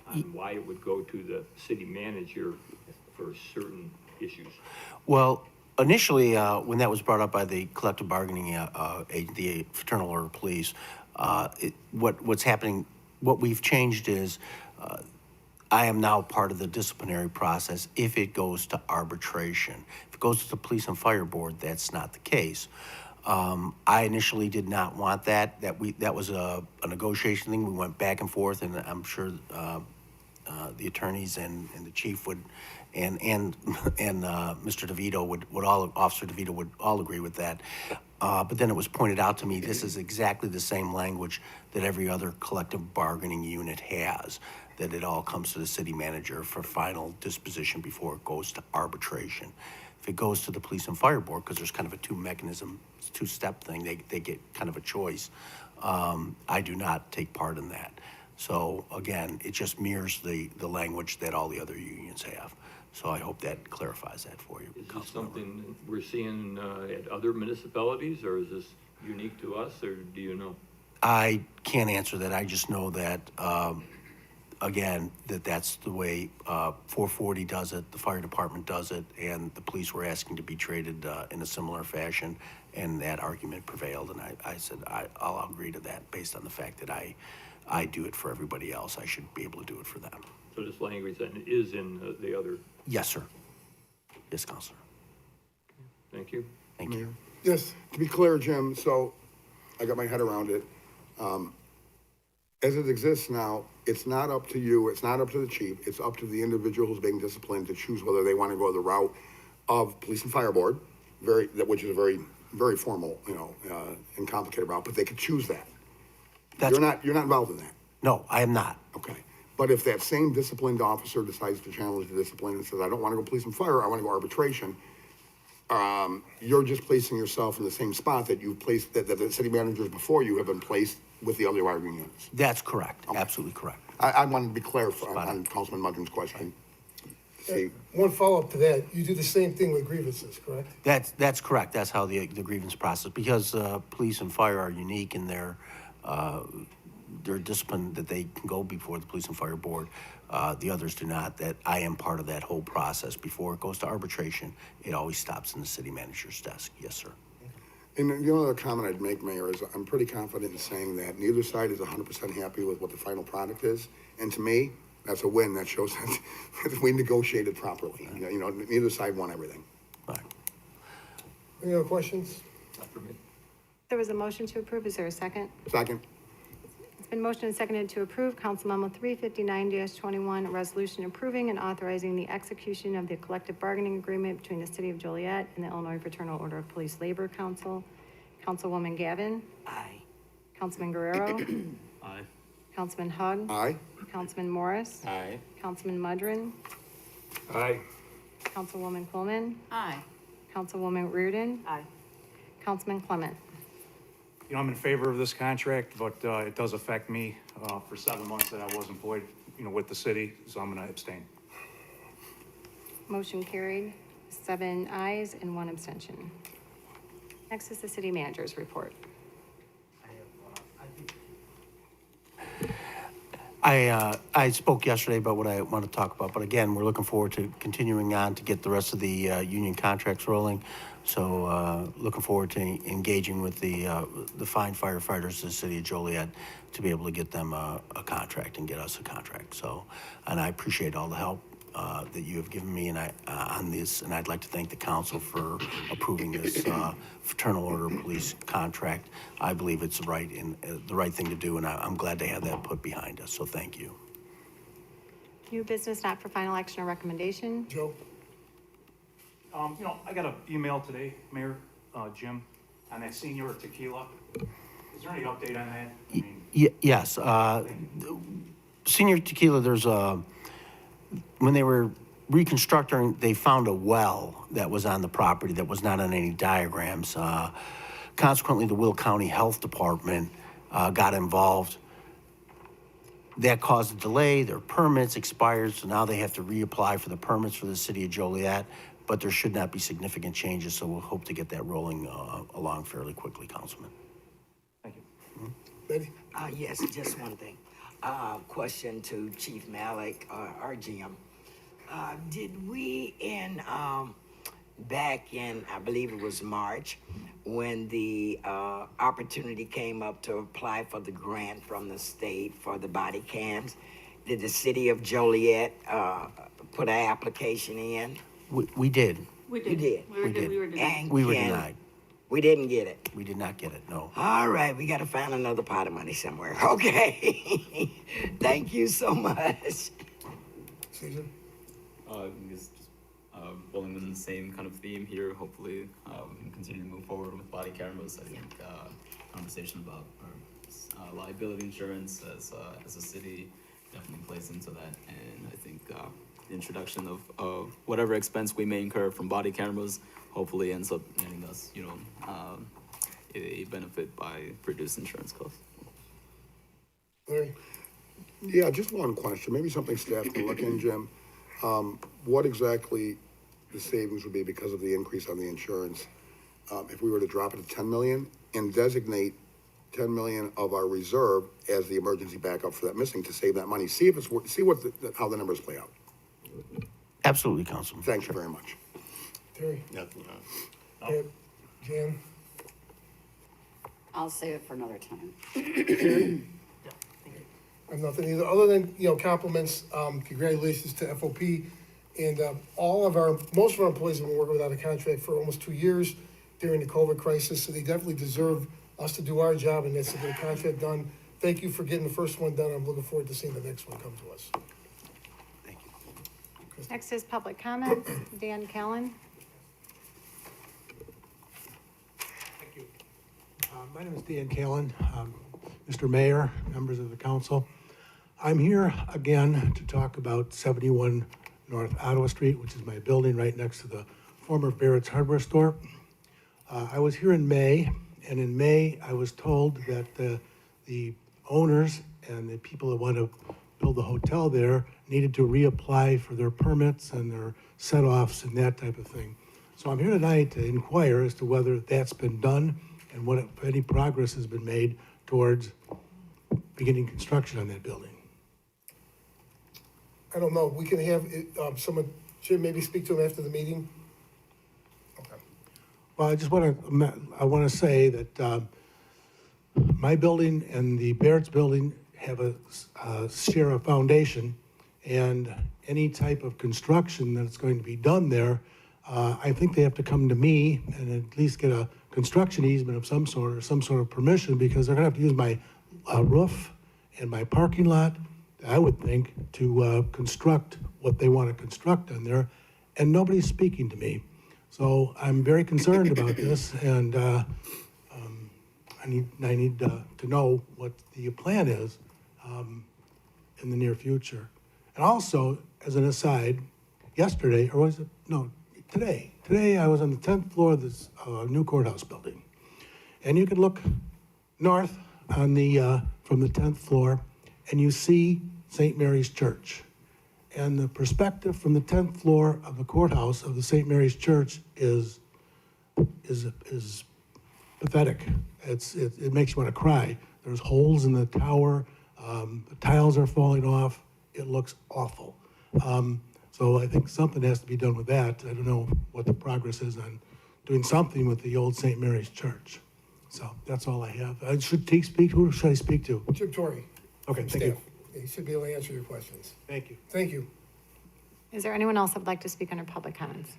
on why it would go to the city manager for certain issues. Well, initially, when that was brought up by the collective bargaining, the Fraternal Order of Police, what's happening, what we've changed is, I am now part of the disciplinary process if it goes to arbitration. If it goes to the Police and Fire Board, that's not the case. I initially did not want that. That was a negotiation thing. We went back and forth, and I'm sure the attorneys and the chief would, and Mr. DeVito would all, Officer DeVito would all agree with that. But then it was pointed out to me, this is exactly the same language that every other collective bargaining unit has, that it all comes to the city manager for final disposition before it goes to arbitration. If it goes to the Police and Fire Board, because there's kind of a two-step thing, they get kind of a choice. I do not take part in that. So again, it just mirrors the language that all the other unions have. So I hope that clarifies that for you. Is this something we're seeing at other municipalities, or is this unique to us, or do you know? I can't answer that. I just know that, again, that's the way 440 does it, the fire department does it, and the police were asking to be treated in a similar fashion, and that argument prevailed, and I said I'll agree to that based on the fact that I do it for everybody else. I should be able to do it for them. So this language then is in the other? Yes, sir. Yes, Counselor. Thank you. Thank you. Yes, to be clear, Jim, so I got my head around it. As it exists now, it's not up to you, it's not up to the chief, it's up to the individual who's being disciplined to choose whether they want to go the route of Police and Fire Board, which is a very, very formal, and complicated route, but they could choose that. You're not involved in that. No, I am not. Okay. But if that same disciplined officer decides to challenge the discipline and says, I don't want to go police and fire, I want to go arbitration, you're just placing yourself in the same spot that you've placed, that the city managers before you have been placed with the other bargaining units. That's correct. Okay. Absolutely correct. I wanted to be clear on Councilman Mudrin's question. See. One follow-up to that, you do the same thing with grievances, correct? That's correct. That's how the grievance process, because police and fire are unique in their discipline, that they can go before the Police and Fire Board. The others do not. That I am part of that whole process. Before it goes to arbitration, it always stops in the city manager's desk. Yes, sir. And the only other comment I'd make, Mayor, is I'm pretty confident in saying that neither side is 100% happy with what the final product is. And to me, that's a win. That shows that we negotiated properly. Neither side won everything. All right. Any other questions? Not for me. There was a motion to approve. Is there a second? Second. It's been motioned and seconded to approve Council Memo 359-21, a resolution approving and authorizing the execution of the collective bargaining agreement between the City of Joliet and the Illinois Fraternal Order of Police Labor Council. Councilwoman Gavin. Aye. Councilman Guerrero. Aye. Councilman Hug. Aye. Councilman Morris. Aye. Councilman Mudrin. Aye. Councilwoman Coleman. Aye. Councilwoman Reardon. Aye. Councilman Clement. You know, I'm in favor of this contract, but it does affect me for 7 months that I was employed, you know, with the city, so I'm going to abstain. Motion carried, 7 ayes and 1 abstention. Next is the city manager's report. I spoke yesterday about what I want to talk about, but again, we're looking forward to continuing on to get the rest of the union contracts rolling. So looking forward to engaging with the fine firefighters in the city of Joliet to be able to get them a contract and get us a contract. So, and I appreciate all the help that you have given me on this, and I'd like to thank the council for approving this Fraternal Order of Police contract. I believe it's the right thing to do, and I'm glad to have that put behind us. So thank you. New business not for final action or recommendation. Joe? You know, I got an email today, Mayor, Jim, on that senior tequila. Is there any update on that? I mean, Yes, Senior Tequila, there's when they were reconstructing, they found a well that was on the property that was not on any diagrams. Consequently, the Will County Health Department got involved. That caused a delay. Their permits expired, so now they have to reapply for the permits for the city of Joliet, but there should not be significant changes, so we'll hope to get that rolling along fairly quickly, Councilman. thank you. Betty? Yes, just one thing. Question to Chief Malik, our GM. Did we back in, I believe it was March, when the opportunity came up to apply for the grant from the state for the body cams, did the city of Joliet put an application in? We did. You did? We did. And We were can- denied. We didn't get it. We did not get it, no. All right, we got to find another pot of money somewhere. Okay. Thank you so much. Caesar? Just rolling within the same kind of theme here. Hopefully, we can continue to move forward with body cameras. I think conversation about our liability insurance as a city definitely plays into that. And I think the introduction of whatever expense we may incur from body cameras hopefully ends up netting us, a benefit by reduced insurance costs. Larry? Yeah, just one question, maybe something staff can look in, Jim. What exactly the savings would be because of the increase on the insurance? If we were to drop it to 10 million and designate 10 million of our reserve as the emergency backup for that missing to save that money, see if it's, how the numbers play out. Absolutely, Councilman. Thank you very much. Terry? Nothing. Jan? I'll save it for another time. I have nothing either, other than, compliments, congratulations to FOP. And most of our employees have been working without a contract for almost 2 years during the COVID crisis, so they definitely deserve us to do our job, and that's to get a contract done. Thank you for getting the first one done. I'm looking forward to seeing the next one come to us. Thank you. Next is public comments. Dan Callen. Thank you. My name is Dan Callen. Mr. Mayor, members of the council. I'm here again to talk about 71 North Ottawa Street, which is my building right next to the former Barrett's Hardware Store. I was here in May, and in May I was told that the owners and the people that want to build the hotel there needed to reapply for their permits and their set-offs and that type of thing. So I'm here tonight to inquire as to whether that's been done and what, if any progress has been made towards beginning construction on that building. I don't know, we can have someone, Jim, maybe speak to him after the meeting? Okay. Well, I want to say that my building and the Barrett's building have a share of foundation, and any type of construction that's going to be done there, I think they have to come to me and at least get a construction easement of some sort or some sort of permission, because they're going to have to use my roof and my parking lot, I would think, to construct what they want to construct on there, and nobody's speaking to me. So I'm very concerned about this, and I need to know what the plan is in the near future. And also, as an aside, yesterday, or was it, no, today I was on the 10th floor of this new courthouse building. And you can look north on the, from the 10th floor, and you see St. Mary's Church. And the perspective from the 10th floor of the courthouse of the St. Mary's Church is pathetic. It makes you want to cry. There's holes in the tower. The tiles are falling off. It looks awful. So I think something has to be done with that. I don't know what the progress is on doing something with the old St. Mary's Church. So that's all I have. Should Teague speak? Who should I speak to? Jim Torrey. Okay, thank you. He should be able to answer your questions. Thank you. Thank you. Is there anyone else that would like to speak under public comments?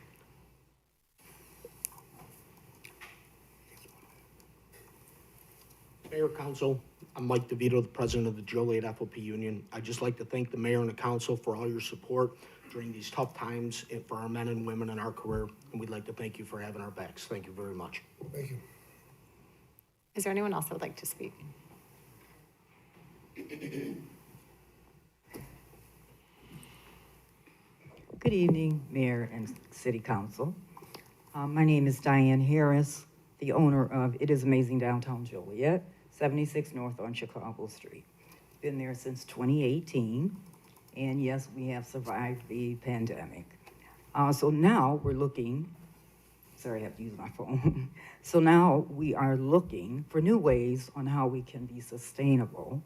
Mayor, Council, I'm Mike DeVito, the president of the Joliet FOP Union. I'd just like to thank the mayor and the council for all your support during these tough times and for our men and women in our career, and we'd like to thank you for having our backs. Thank you very much. Thank you. Is there anyone else that would like to speak? Good evening, Mayor and City Council. My name is Diane Harris, the owner of It Is Amazing Downtown Joliet, 76 North on Chicago Street. Been there since 2018, and yes, we have survived the pandemic. So now we're looking, sorry, I have to use my phone. So now we are looking for new ways on how we can be sustainable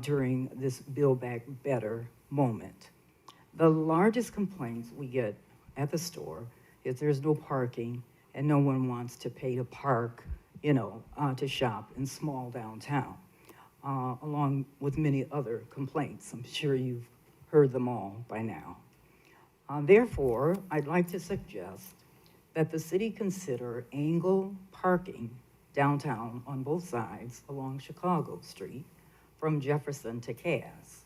during this Build Back Better moment. The largest complaints we get at the store is there's no parking and no one wants to pay to park, to shop in small downtown, along with many other complaints. I'm sure you've heard them all by now. Therefore, I'd like to suggest that the city consider angle parking downtown on both sides along Chicago Street from Jefferson to Cass.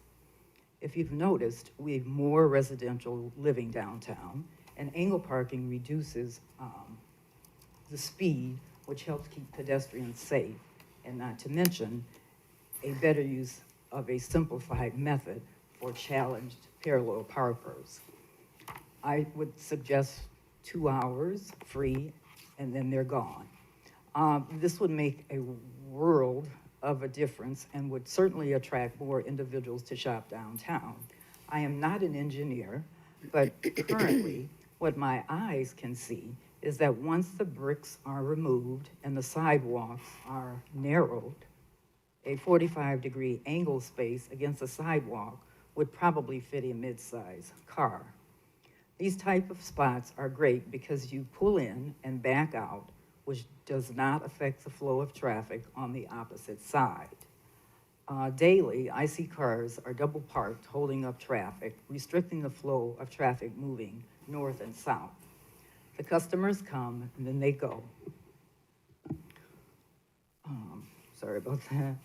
If you've noticed, we have more residential living downtown, and angle parking reduces the speed, which helps keep pedestrians safe, and not to mention a better use of a simplified method for challenged parallel parkers. I would suggest 2 hours free, and then they're gone. This would make a world of a difference and would certainly attract more individuals to shop downtown. I am not an engineer, but currently what my eyes can see is that once the bricks are removed and the sidewalks are narrowed, a 45-degree angle space against the sidewalk would probably fit a mid-size car. These type of spots are great because you pull in and back out, which does not affect the flow of traffic on the opposite side. Daily, I see cars are double parked, holding up traffic, restricting the flow of traffic moving north and south. The customers come and then they go. Sorry about that.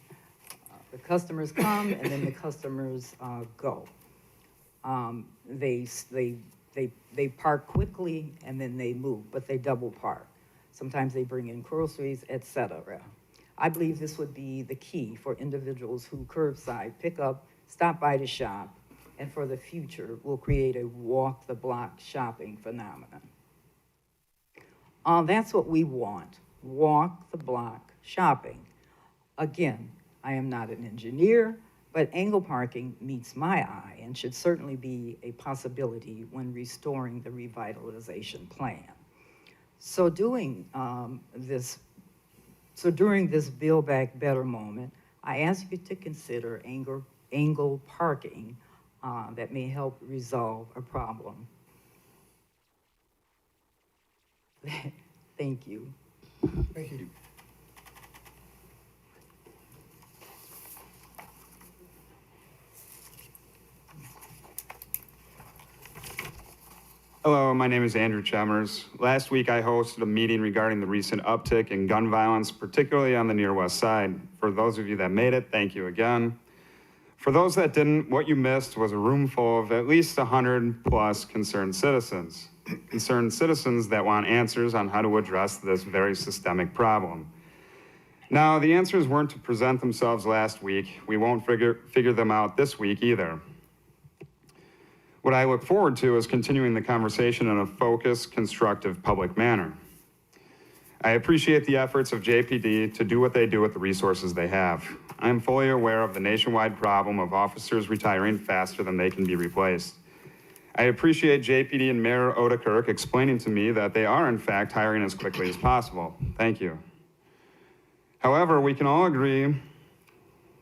The customers come and then the customers go. They park quickly and then they move, but they double park. Sometimes they bring in groceries, etc. I believe this would be the key for individuals who curbside pick up, stop by to shop, and for the future will create a walk the block shopping phenomenon. That's what we want, walk the block shopping. Again, I am not an engineer, but angle parking meets my eye and should certainly be a possibility when restoring the revitalization plan. So during this Build Back Better moment, I ask you to consider angle parking that may help resolve a problem. Thank you. Thank you. Hello, my name is Andrew Chemers. Last week I hosted a meeting regarding the recent uptick in gun violence, particularly on the near west side. For those of you that made it, thank you again. For those that didn't, what you missed was a room full of at least 100+ concerned citizens. Concerned citizens that want answers on how to address this very systemic problem. Now, the answers weren't to present themselves last week. We won't figure them out this week either. What I look forward to is continuing the conversation in a focused, constructive, public manner. I appreciate the efforts of JPD to do what they do with the resources they have. I am fully aware of the nationwide problem of officers retiring faster than they can be replaced. I appreciate JPD and Mayor Odekirk explaining to me that they are in fact hiring as quickly as possible. Thank you. However, we can all agree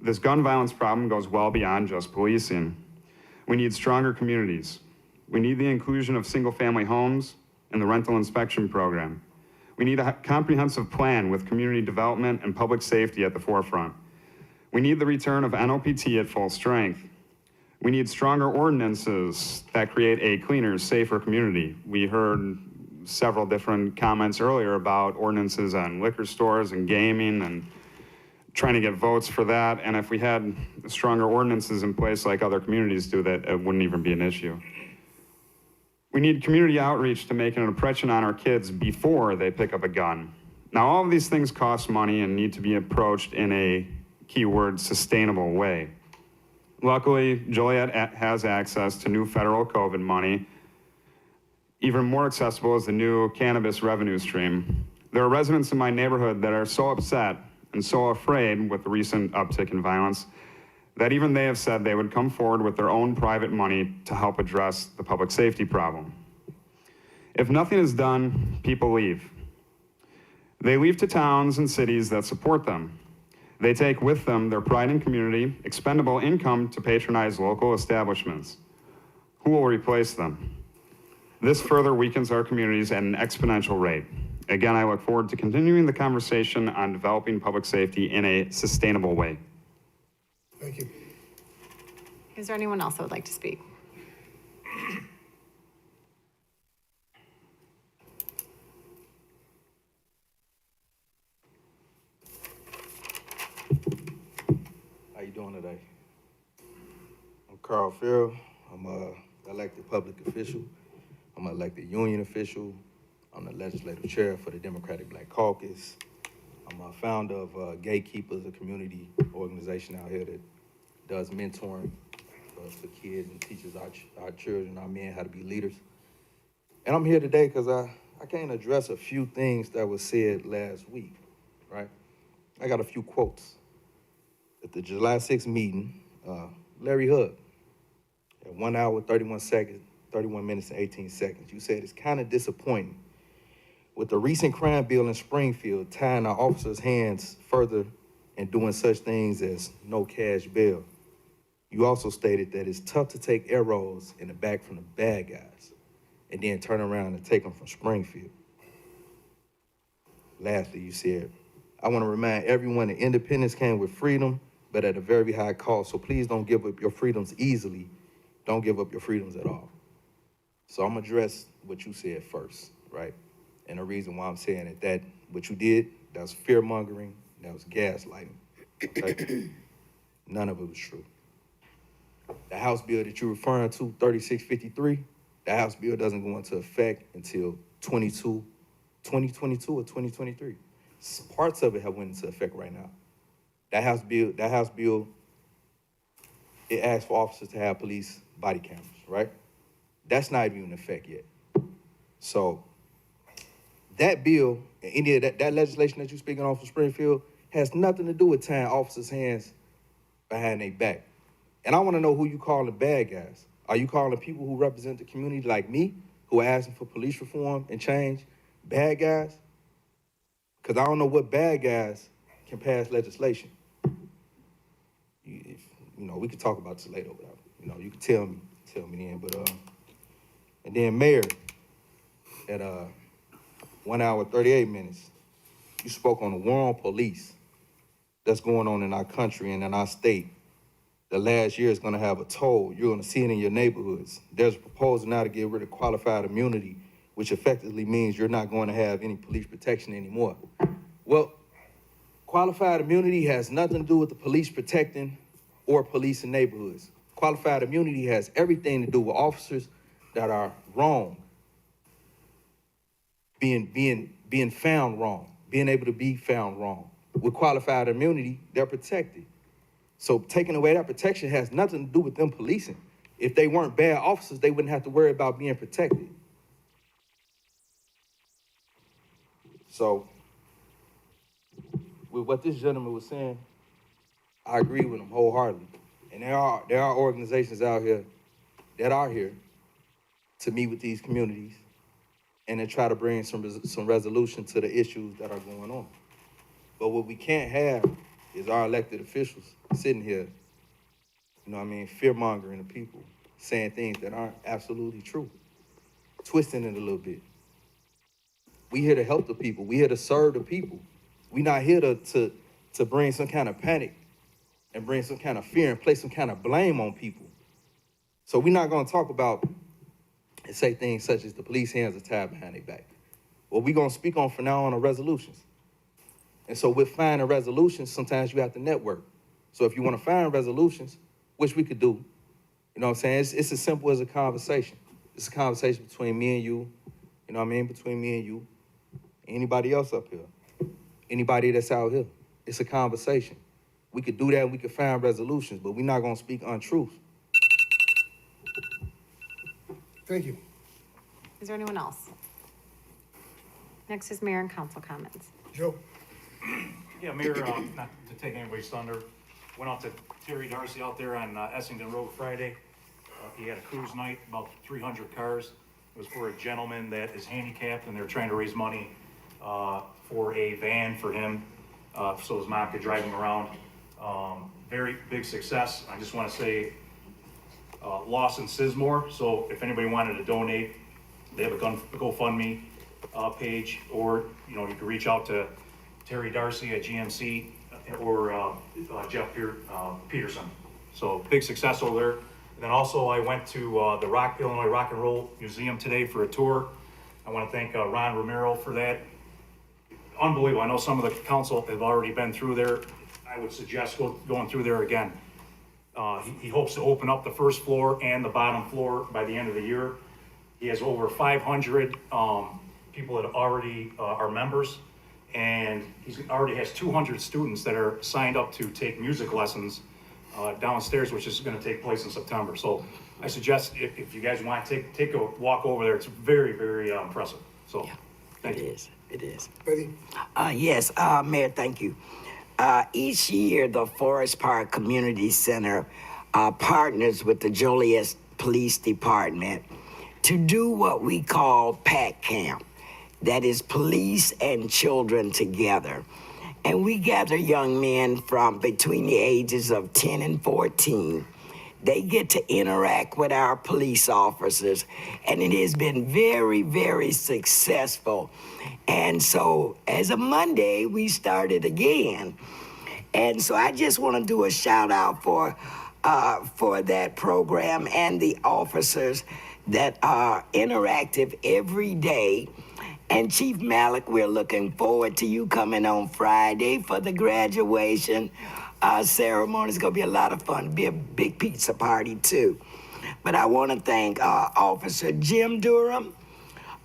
this gun violence problem goes well beyond just policing. We need stronger communities. We need the inclusion of single-family homes in the rental inspection program. We need a comprehensive plan with community development and public safety at the forefront. We need the return of NOPT at full strength. We need stronger ordinances that create a cleaner, safer community. We heard several different comments earlier about ordinances on liquor stores and gaming and trying to get votes for that. And if we had stronger ordinances in place like other communities do, that it wouldn't even be an issue. We need community outreach to make an impression on our kids before they pick up a gun. Now, all of these things cost money and need to be approached in a keyword sustainable way. Luckily, Joliet has access to new federal COVID money. Even more accessible is the new cannabis revenue stream. There are residents in my neighborhood that are so upset and so afraid with the recent uptick in violence that even they have said they would come forward with their own private money to help address the public safety problem. If nothing is done, people leave. They leave to towns and cities that support them. They take with them their pride in community, expendable income to patronize local establishments. Who will replace them? This further weakens our communities at an exponential rate. Again, I look forward to continuing the conversation on developing public safety in a sustainable way. Thank you. Is there anyone else that would like to speak? How you doing today? I'm Carl Farrell. I'm an elected public official. I'm an elected union official. I'm the legislative chair for the Democratic Black Caucus. I'm a founder of Gatekeepers, a community organization out here that does mentoring for kids and teaches our children, our men, how to be leaders. And I'm here today because I can't address a few things that were said last week, right? I got a few quotes. At the July 6th meeting, Larry Hug, at 1 hour, 31 minutes and 18 seconds, you said it's kind of disappointing with the recent crime bill in Springfield tying our officers' hands further and doing such things as no cash bail. You also stated that it's tough to take arrows in the back from the bad guys and then turn around and take them from Springfield. Lastly, you said, I want to remind everyone that independence came with freedom, but at a very high cost. So please don't give up your freedoms easily. Don't give up your freedoms at all. So I'm gonna address what you said first, right? And the reason why I'm saying it, that what you did, that was fear mongering, that was gaslighting. Okay? None of it was true. The House bill that you're referring to, 3653, the House bill doesn't go into effect until 2022 or 2023. Parts of it have went into effect right now. That House bill, it asks for officers to have police body cameras, right? That's not even in effect yet. So that bill, any of that legislation that you're speaking on for Springfield has nothing to do with tying officers' hands behind their back. And I want to know who you calling bad guys. Are you calling people who represent the community like me, who are asking for police reform and change, bad guys? Because I don't know what bad guys can pass legislation. We could talk about this later, but you can tell me then. But and then Mayor, at 1 hour, 38 minutes, you spoke on the war on police that's going on in our country and in our state. The last year is going to have a toll. You're going to see it in your neighborhoods. There's a proposal now to get rid of qualified immunity, which effectively means you're not going to have any police protection anymore. Well, qualified immunity has nothing to do with the police protecting or policing neighborhoods. Qualified immunity has everything to do with officers that are wrong, being found wrong, being able to be found wrong. With qualified immunity, they're protected. So taking away that protection has nothing to do with them policing. If they weren't bad officers, they wouldn't have to worry about being protected. So, with what this gentleman was saying, I agree with him wholeheartedly. And there are organizations out here that are here to meet with these communities and to try to bring some resolution to the issues that are going on. But what we can't have is our elected officials sitting here, you know what I mean, fear-mongering the people, saying things that aren't absolutely true, twisting it a little bit. We here to help the people. We here to serve the people. We not here to bring some kind of panic and bring some kind of fear and place some kind of blame on people. So we're not gonna talk about and say things such as the police hands are tied behind their back. What we're gonna speak on from now on are resolutions. And so with finding resolutions, sometimes you have to network. So if you wanna find resolutions, which we could do, you know what I'm saying? It's as simple as a conversation. It's a conversation between me and you know what I mean? Between me and you, anybody else up here, anybody that's out here. It's a conversation. We could do that and we could find resolutions, but we're not gonna speak untruth. Thank you. Is there anyone else? Next is mayor and council comments. Joe? Yeah, Mayor, not to take anybody's thunder, went out to Terry Darcy out there on Essington Road Friday. He had a cruise night, about 300 cars. It was for a gentleman that is handicapped, and they're trying to raise money for a van for him, so his mom could drive him around. Very big success. I just want to say, Lawson Sizemore. So if anybody wanted to donate, they have a GoFundMe page, or you know, you can reach out to Terry Darcy at GMC or Jeff Peterson. So big success over there. And then also I went to the Illinois Rock and Roll Museum today for a tour. I want to thank Ron Romero for that. Unbelievable. I know some of the council have already been through there. I would suggest going through there again. He hopes to open up the first floor and the bottom floor by the end of the year. He has over 500 people that already are members, and he already has 200 students that are signed up to take music lessons downstairs, which is going to take place in September. So I suggest if you guys want to take a walk over there, it's very, very impressive. So yeah, thank you. It is. Betty? Yes, Mayor, thank you. Each year, the Forest Park Community Center partners with the Joliet Police Department to do what we call PAC Camp. That is police and children together. And we gather young men from between the ages of 10 and 14. They get to interact with our police officers, and it has been very, very successful. And so as of Monday, we started again. And so I just want to do a shout out for that program and the officers that are interactive every day. And Chief Malik, we're looking forward to you coming on Friday for the graduation ceremony. It's going to be a lot of fun. It'll be a big pizza party, too. But I want to thank Officer Jim Durham,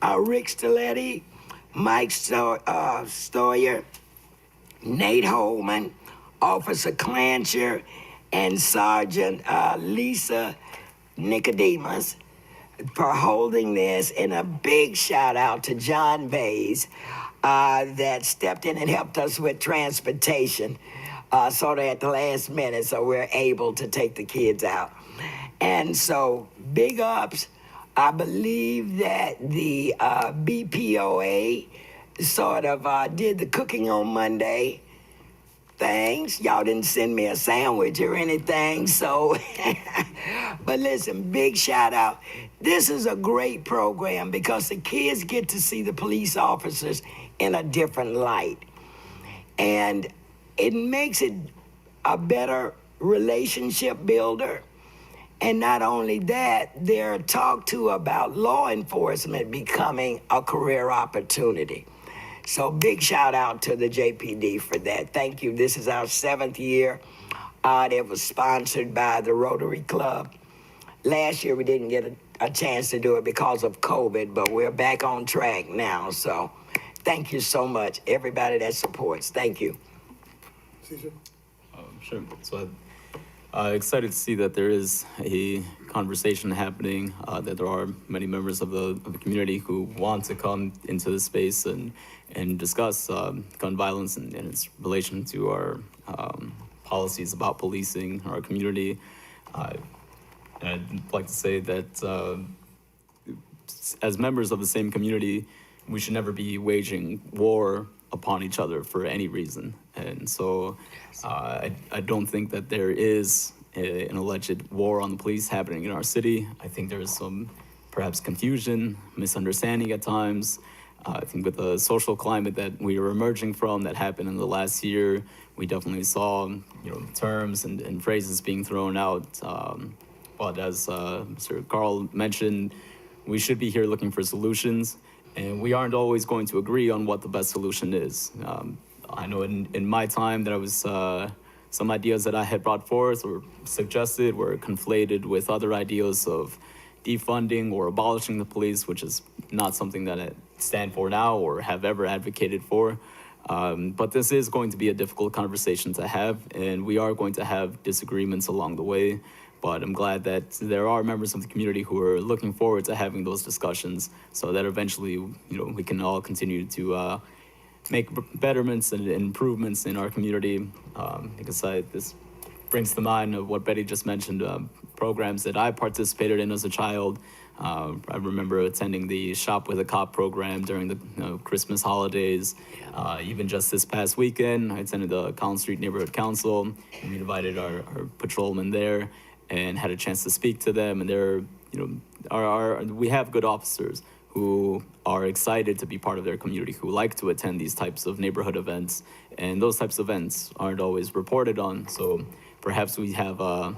Rick Stiletti, Mike Stoyer, Nate Holman, Officer Clancher, and Sergeant Lisa Nicodemus for holding this, and a big shout out to John Bays that stepped in and helped us with transportation sort of at the last minute, so we're able to take the kids out. And so big ups. I believe that the BPOA sort of did the cooking on Monday. Thanks. Y'all didn't send me a sandwich or anything, so. But listen, big shout out. This is a great program because the kids get to see the police officers in a different light. And it makes it a better relationship builder. And not only that, they're talked to about law enforcement becoming a career opportunity. So big shout out to the JPD for that. Thank you. This is our 7th year. It was sponsored by the Rotary Club. Last year, we didn't get a chance to do it because of COVID, but we're back on track now. So thank you so much, everybody that supports. Thank you. Caesar? Sure. So excited to see that there is a conversation happening, that there are many members of the community who want to come into this space and discuss gun violence and its relation to our policies about policing our community. And I'd like to say that as members of the same community, we should never be waging war upon each other for any reason. And so I don't think that there is an alleged war on the police happening in our city. I think there is some perhaps confusion, misunderstanding at times. I think with the social climate that we are emerging from that happened in the last year, we definitely saw terms and phrases being thrown out. But as Mr. Carl mentioned, we should be here looking for solutions, and we aren't always going to agree on what the best solution is. I know in my time that I was, some ideas that I had brought forth or suggested were conflated with other ideas of defunding or abolishing the police, which is not something that I stand for now or have ever advocated for. But this is going to be a difficult conversation to have, and we are going to have disagreements along the way. But I'm glad that there are members of the community who are looking forward to having those discussions so that eventually, we can all continue to make betterments and improvements in our community. Because this brings to mind of what Betty just mentioned, programs that I participated in as a child. I remember attending the Shop with a Cop program during the Christmas holidays. Even just this past weekend, I attended the Collins Street Neighborhood Council, and we invited our patrolmen there and had a chance to speak to them. And they're, we have good officers who are excited to be part of their community, who like to attend these types of neighborhood events. And those types of events aren't always reported on. So perhaps we have,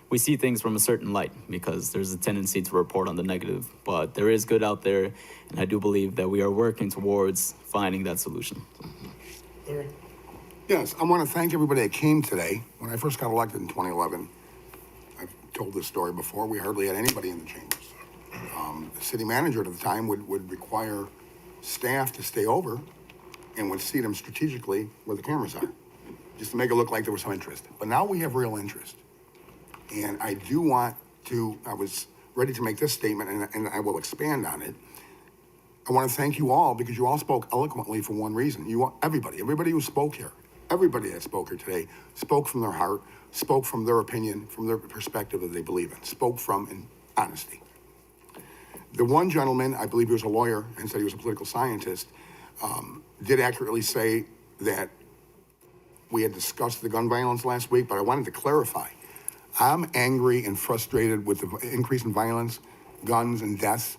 we see things from a certain light because there's a tendency to report on the negative. But there is good out there, and I do believe that we are working towards finding that solution. Yes, I want to thank everybody that came today. When I first got elected in 2011, I've told this story before, we hardly had anybody in the chambers. The city manager at the time would require staff to stay over and would seat them strategically where the cameras are, just to make it look like there was some interest. But now we have real interest. And I do want to, I was ready to make this statement, and I will expand on it. I want to thank you all because you all spoke eloquently for one reason. Everybody who spoke here, everybody that spoke here today spoke from their heart, spoke from their opinion, from their perspective that they believe in, spoke from in honesty. The one gentleman, I believe he was a lawyer and said he was a political scientist, did accurately say that we had discussed the gun violence last week, but I wanted to clarify. I'm angry and frustrated with the increase in violence, guns, and deaths.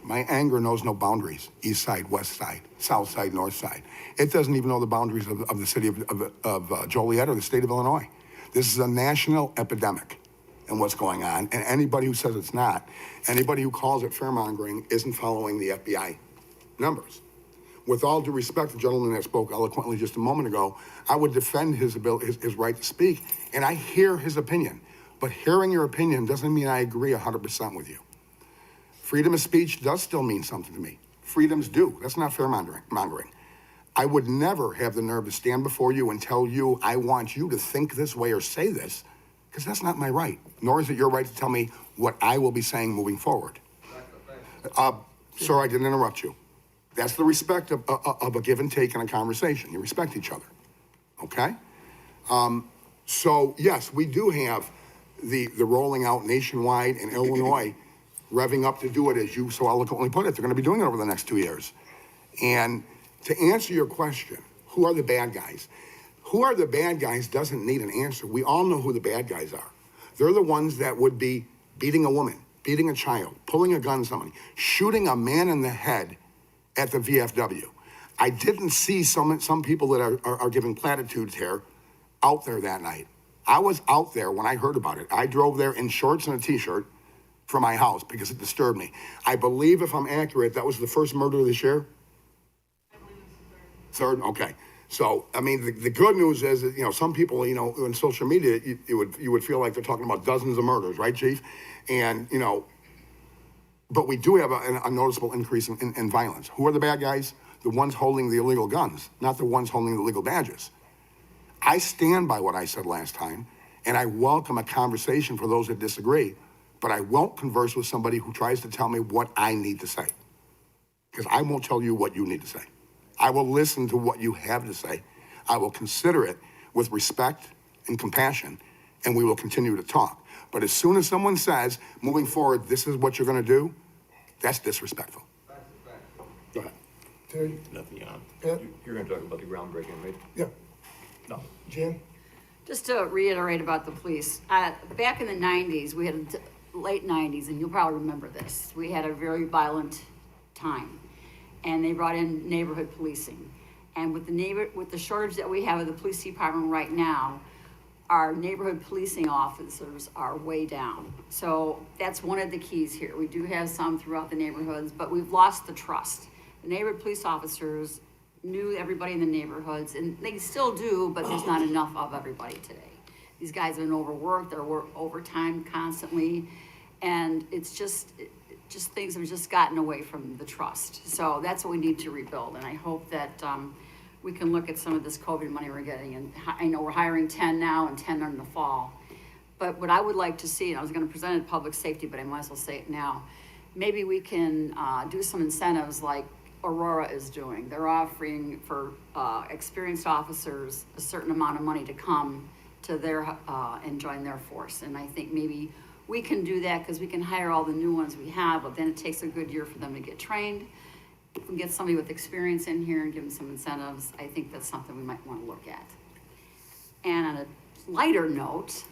My anger knows no boundaries, east side, west side, south side, north side. It doesn't even know the boundaries of the city of Joliet or the state of Illinois. This is a national epidemic and what's going on, and anybody who says it's not, anybody who calls it fear-mongering isn't following the FBI numbers. With all due respect, the gentleman that spoke eloquently just a moment ago, I would defend his right to speak, and I hear his opinion. But hearing your opinion doesn't mean I agree 100% with you. Freedom of speech does still mean something to me. Freedoms do. That's not fear-mongering. I would never have the nerve to stand before you and tell you I want you to think this way or say this, because that's not my right, nor is it your right to tell me what I will be saying moving forward. Sir, I didn't interrupt you. That's the respect of a give and take in a conversation. You respect each other, okay? So yes, we do have the rolling out nationwide in Illinois, revving up to do it, as you so eloquently put it. They're gonna be doing it over the next 2 years. And to answer your question, who are the bad guys? Who are the bad guys doesn't need an answer. We all know who the bad guys are. They're the ones that would be beating a woman, beating a child, pulling a gun on somebody, shooting a man in the head at the VFW. I didn't see some people that are giving platitudes here out there that night. I was out there when I heard about it. I drove there in shorts and a t-shirt from my house because it disturbed me. I believe, if I'm accurate, that was the first murder this year? Third? Okay. So, I mean, the good news is that, you know, some people, you know, in social media, you would feel like they're talking about dozens of murders, right, Chief? And, you know, but we do have a noticeable increase in violence. Who are the bad guys? The ones holding the illegal guns, not the ones holding the legal badges. I stand by what I said last time, and I welcome a conversation for those that disagree, but I won't converse with somebody who tries to tell me what I need to say. Because I won't tell you what you need to say. I will listen to what you have to say. I will consider it with respect and compassion, and we will continue to talk. But as soon as someone says, moving forward, this is what you're gonna do, that's disrespectful. Go ahead. Terry? Nothing on. Pat? You're gonna talk about the groundbreaking, right? Yeah. No. Jan? Just to reiterate about the police, back in the 90s, we had late 90s, and you'll probably remember this. We had a very violent time, and they brought in neighborhood policing. And with the shortage that we have of the police department right now, our neighborhood policing officers are way down. So that's one of the keys here. We do have some throughout the neighborhoods, but we've lost the trust. The neighborhood police officers knew everybody in the neighborhoods, and they still do, but there's not enough of everybody today. These guys have been overworked, they're overtime constantly, and it's just things have just gotten away from the trust. So that's what we need to rebuild, and I hope that we can look at some of this COVID money we're getting, and I know we're hiring 10 now and 10 in the fall. But what I would like to see, and I was gonna present it at public safety, but I might as well say it now, maybe we can do some incentives like Aurora is doing. They're offering for experienced officers a certain amount of money to come to their and join their force. And I think maybe we can do that because we can hire all the new ones we have, but then it takes a good year for them to get trained. If we can get somebody with experience in here and give them some incentives, I think that's something we might want to look at. And on a lighter note,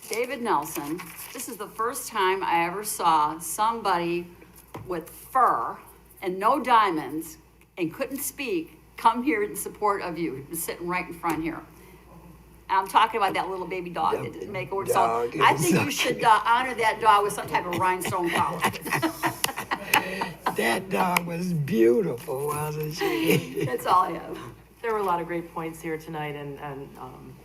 David Nelson, this is the first time I ever saw somebody with fur and no diamonds and couldn't speak come here in support of you. He was sitting right in front here. I'm talking about that little baby dog that didn't make a word. So I think you should honor that dog with some type of rhinestone collar. That dog was beautiful, wasn't she? That's all I have. There were a lot of great points here tonight, and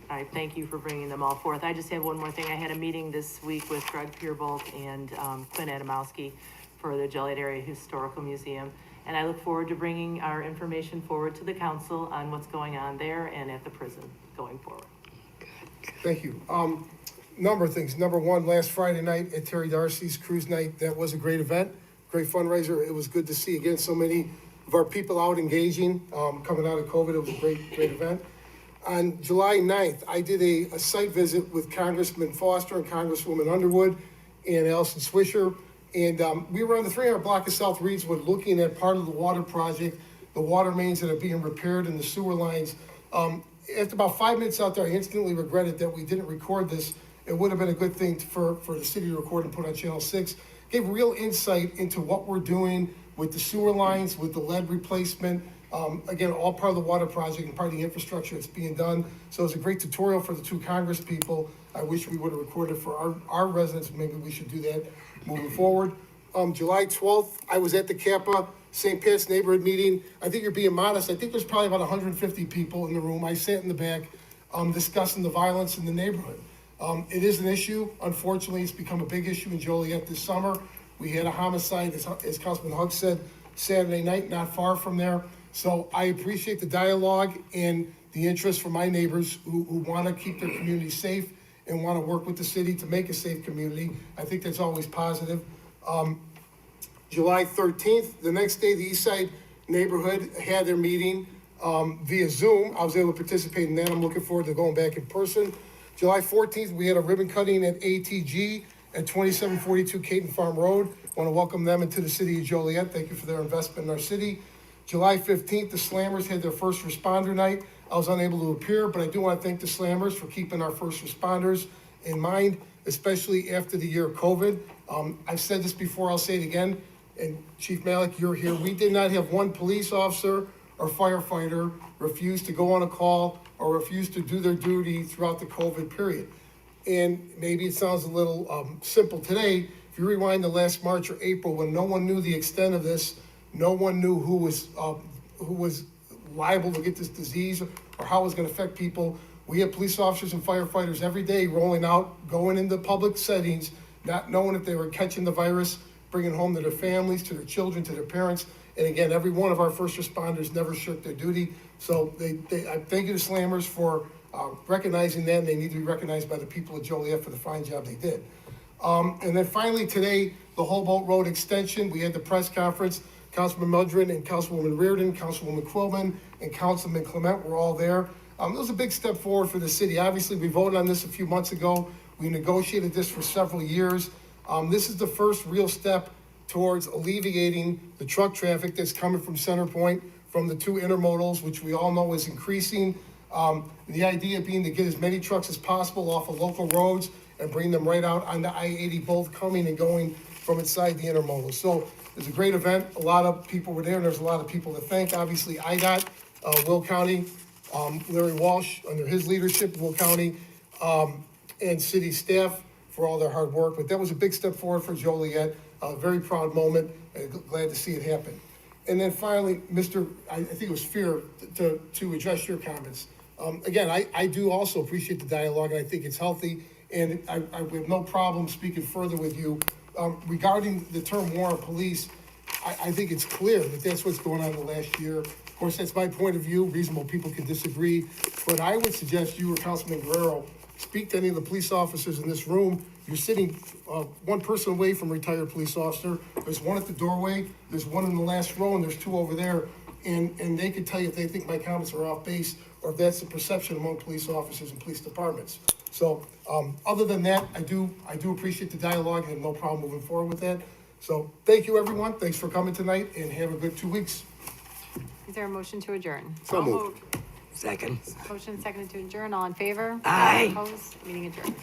I thank you for bringing them all forth. I just have one more thing. I had a meeting this week with Greg Peerbolt and Quinn Adamowski for the Joliet Area Historical Museum, and I look forward to bringing our information forward to the council on what's going on there and at the prison going forward. Thank you. Number of things. Number one, last Friday night at Terry Darcy's cruise night, that was a great event, great fundraiser. It was good to see again so many of our people out engaging, coming out of COVID. It was a great event. On July 9th, I did a site visit with Congressman Foster and Congresswoman Underwood and Allison Swisher. And we were on the 300 block of South Reedswood looking at part of the water project, the water mains that are being repaired and the sewer lines. After about 5 minutes out there, I instantly regretted that we didn't record this. It would have been a good thing for the city to record and put on Channel 6. Gave real insight into what we're doing with the sewer lines, with the lead replacement. Again, all part of the water project and part of the infrastructure that's being done. So it was a great tutorial for the two Congress people. I wish we would have recorded for our residents. Maybe we should do that moving forward. July 12th, I was at the Kappa St. Pat's neighborhood meeting. I think you're being modest. I think there's probably about 150 people in the room. I sat in the back discussing the violence in the neighborhood. It is an issue. Unfortunately, it's become a big issue in Joliet this summer. We had a homicide, as Councilman Hugg said, Saturday night, not far from there. So I appreciate the dialogue and the interest from my neighbors who want to keep their community safe and want to work with the city to make a safe community. I think that's always positive. July 13th, the next day, the East Side neighborhood had their meeting via Zoom. I was able to participate in that. I'm looking forward to going back in person. July 14th, we had a ribbon cutting at ATG at 2742 Caton Farm Road. I want to welcome them into the city of Joliet. Thank you for their investment in our city. July 15th, the Slammers had their first responder night. I was unable to appear, but I do want to thank the Slammers for keeping our first responders in mind, especially after the year of COVID. I've said this before, I'll say it again, and Chief Malik, you're here. We did not have one police officer or firefighter refuse to go on a call or refuse to do their duty throughout the COVID period. And maybe it sounds a little simple today. If you rewind to last March or April, when no one knew the extent of this, no one knew who was liable to get this disease or how it's gonna affect people. We have police officers and firefighters every day rolling out, going into public settings, not knowing if they were catching the virus, bringing home to their families, to their children, to their parents. And again, every one of our first responders never shirked their duty. So I thank you to Slammers for recognizing that, and they need to be recognized by the people of Joliet for the fine job they did. And then finally today, the Holboat Road extension, we had the press conference. Councilman Mudrin and Councilwoman Reardon, Councilwoman Quillman, and Councilman Clement were all there. It was a big step forward for the city. Obviously, we voted on this a few months ago. We negotiated this for several years. This is the first real step towards alleviating the truck traffic that's coming from Center Point, from the two intermodals, which we all know is increasing. The idea being to get as many trucks as possible off of local roads and bring them right out on the I-80, both coming and going from inside the intermodal. So it was a great event. A lot of people were there, and there's a lot of people to thank. Obviously, IDOT, Will County, Larry Walsh, under his leadership, Will County, and city staff for all their hard work. But that was a big step forward for Joliet, a very proud moment, and glad to see it happen. And then finally, I think it was Fear, to address your comments. Again, I do also appreciate the dialogue, and I think it's healthy, and I have no problem speaking further with you. Regarding the term war on police, I think it's clear that that's what's going on in the last year. Of course, that's my point of view. Reasonable people can disagree, but I would suggest you or Councilman Guerrero speak to any of the police officers in this room. You're sitting one person away from a retired police officer. There's one at the doorway, there's one in the last row, and there's two over there. And they can tell you if they think my comments are off base or if that's the perception among police officers and police departments. So other than that, I do appreciate the dialogue and have no problem moving forward with that. So thank you, everyone. Thanks for coming tonight, and have a good 2 weeks. Is there a motion to adjourn? So moved. Second. Motion seconded to adjourn. All in favor? Aye. Opposed? Meeting adjourned.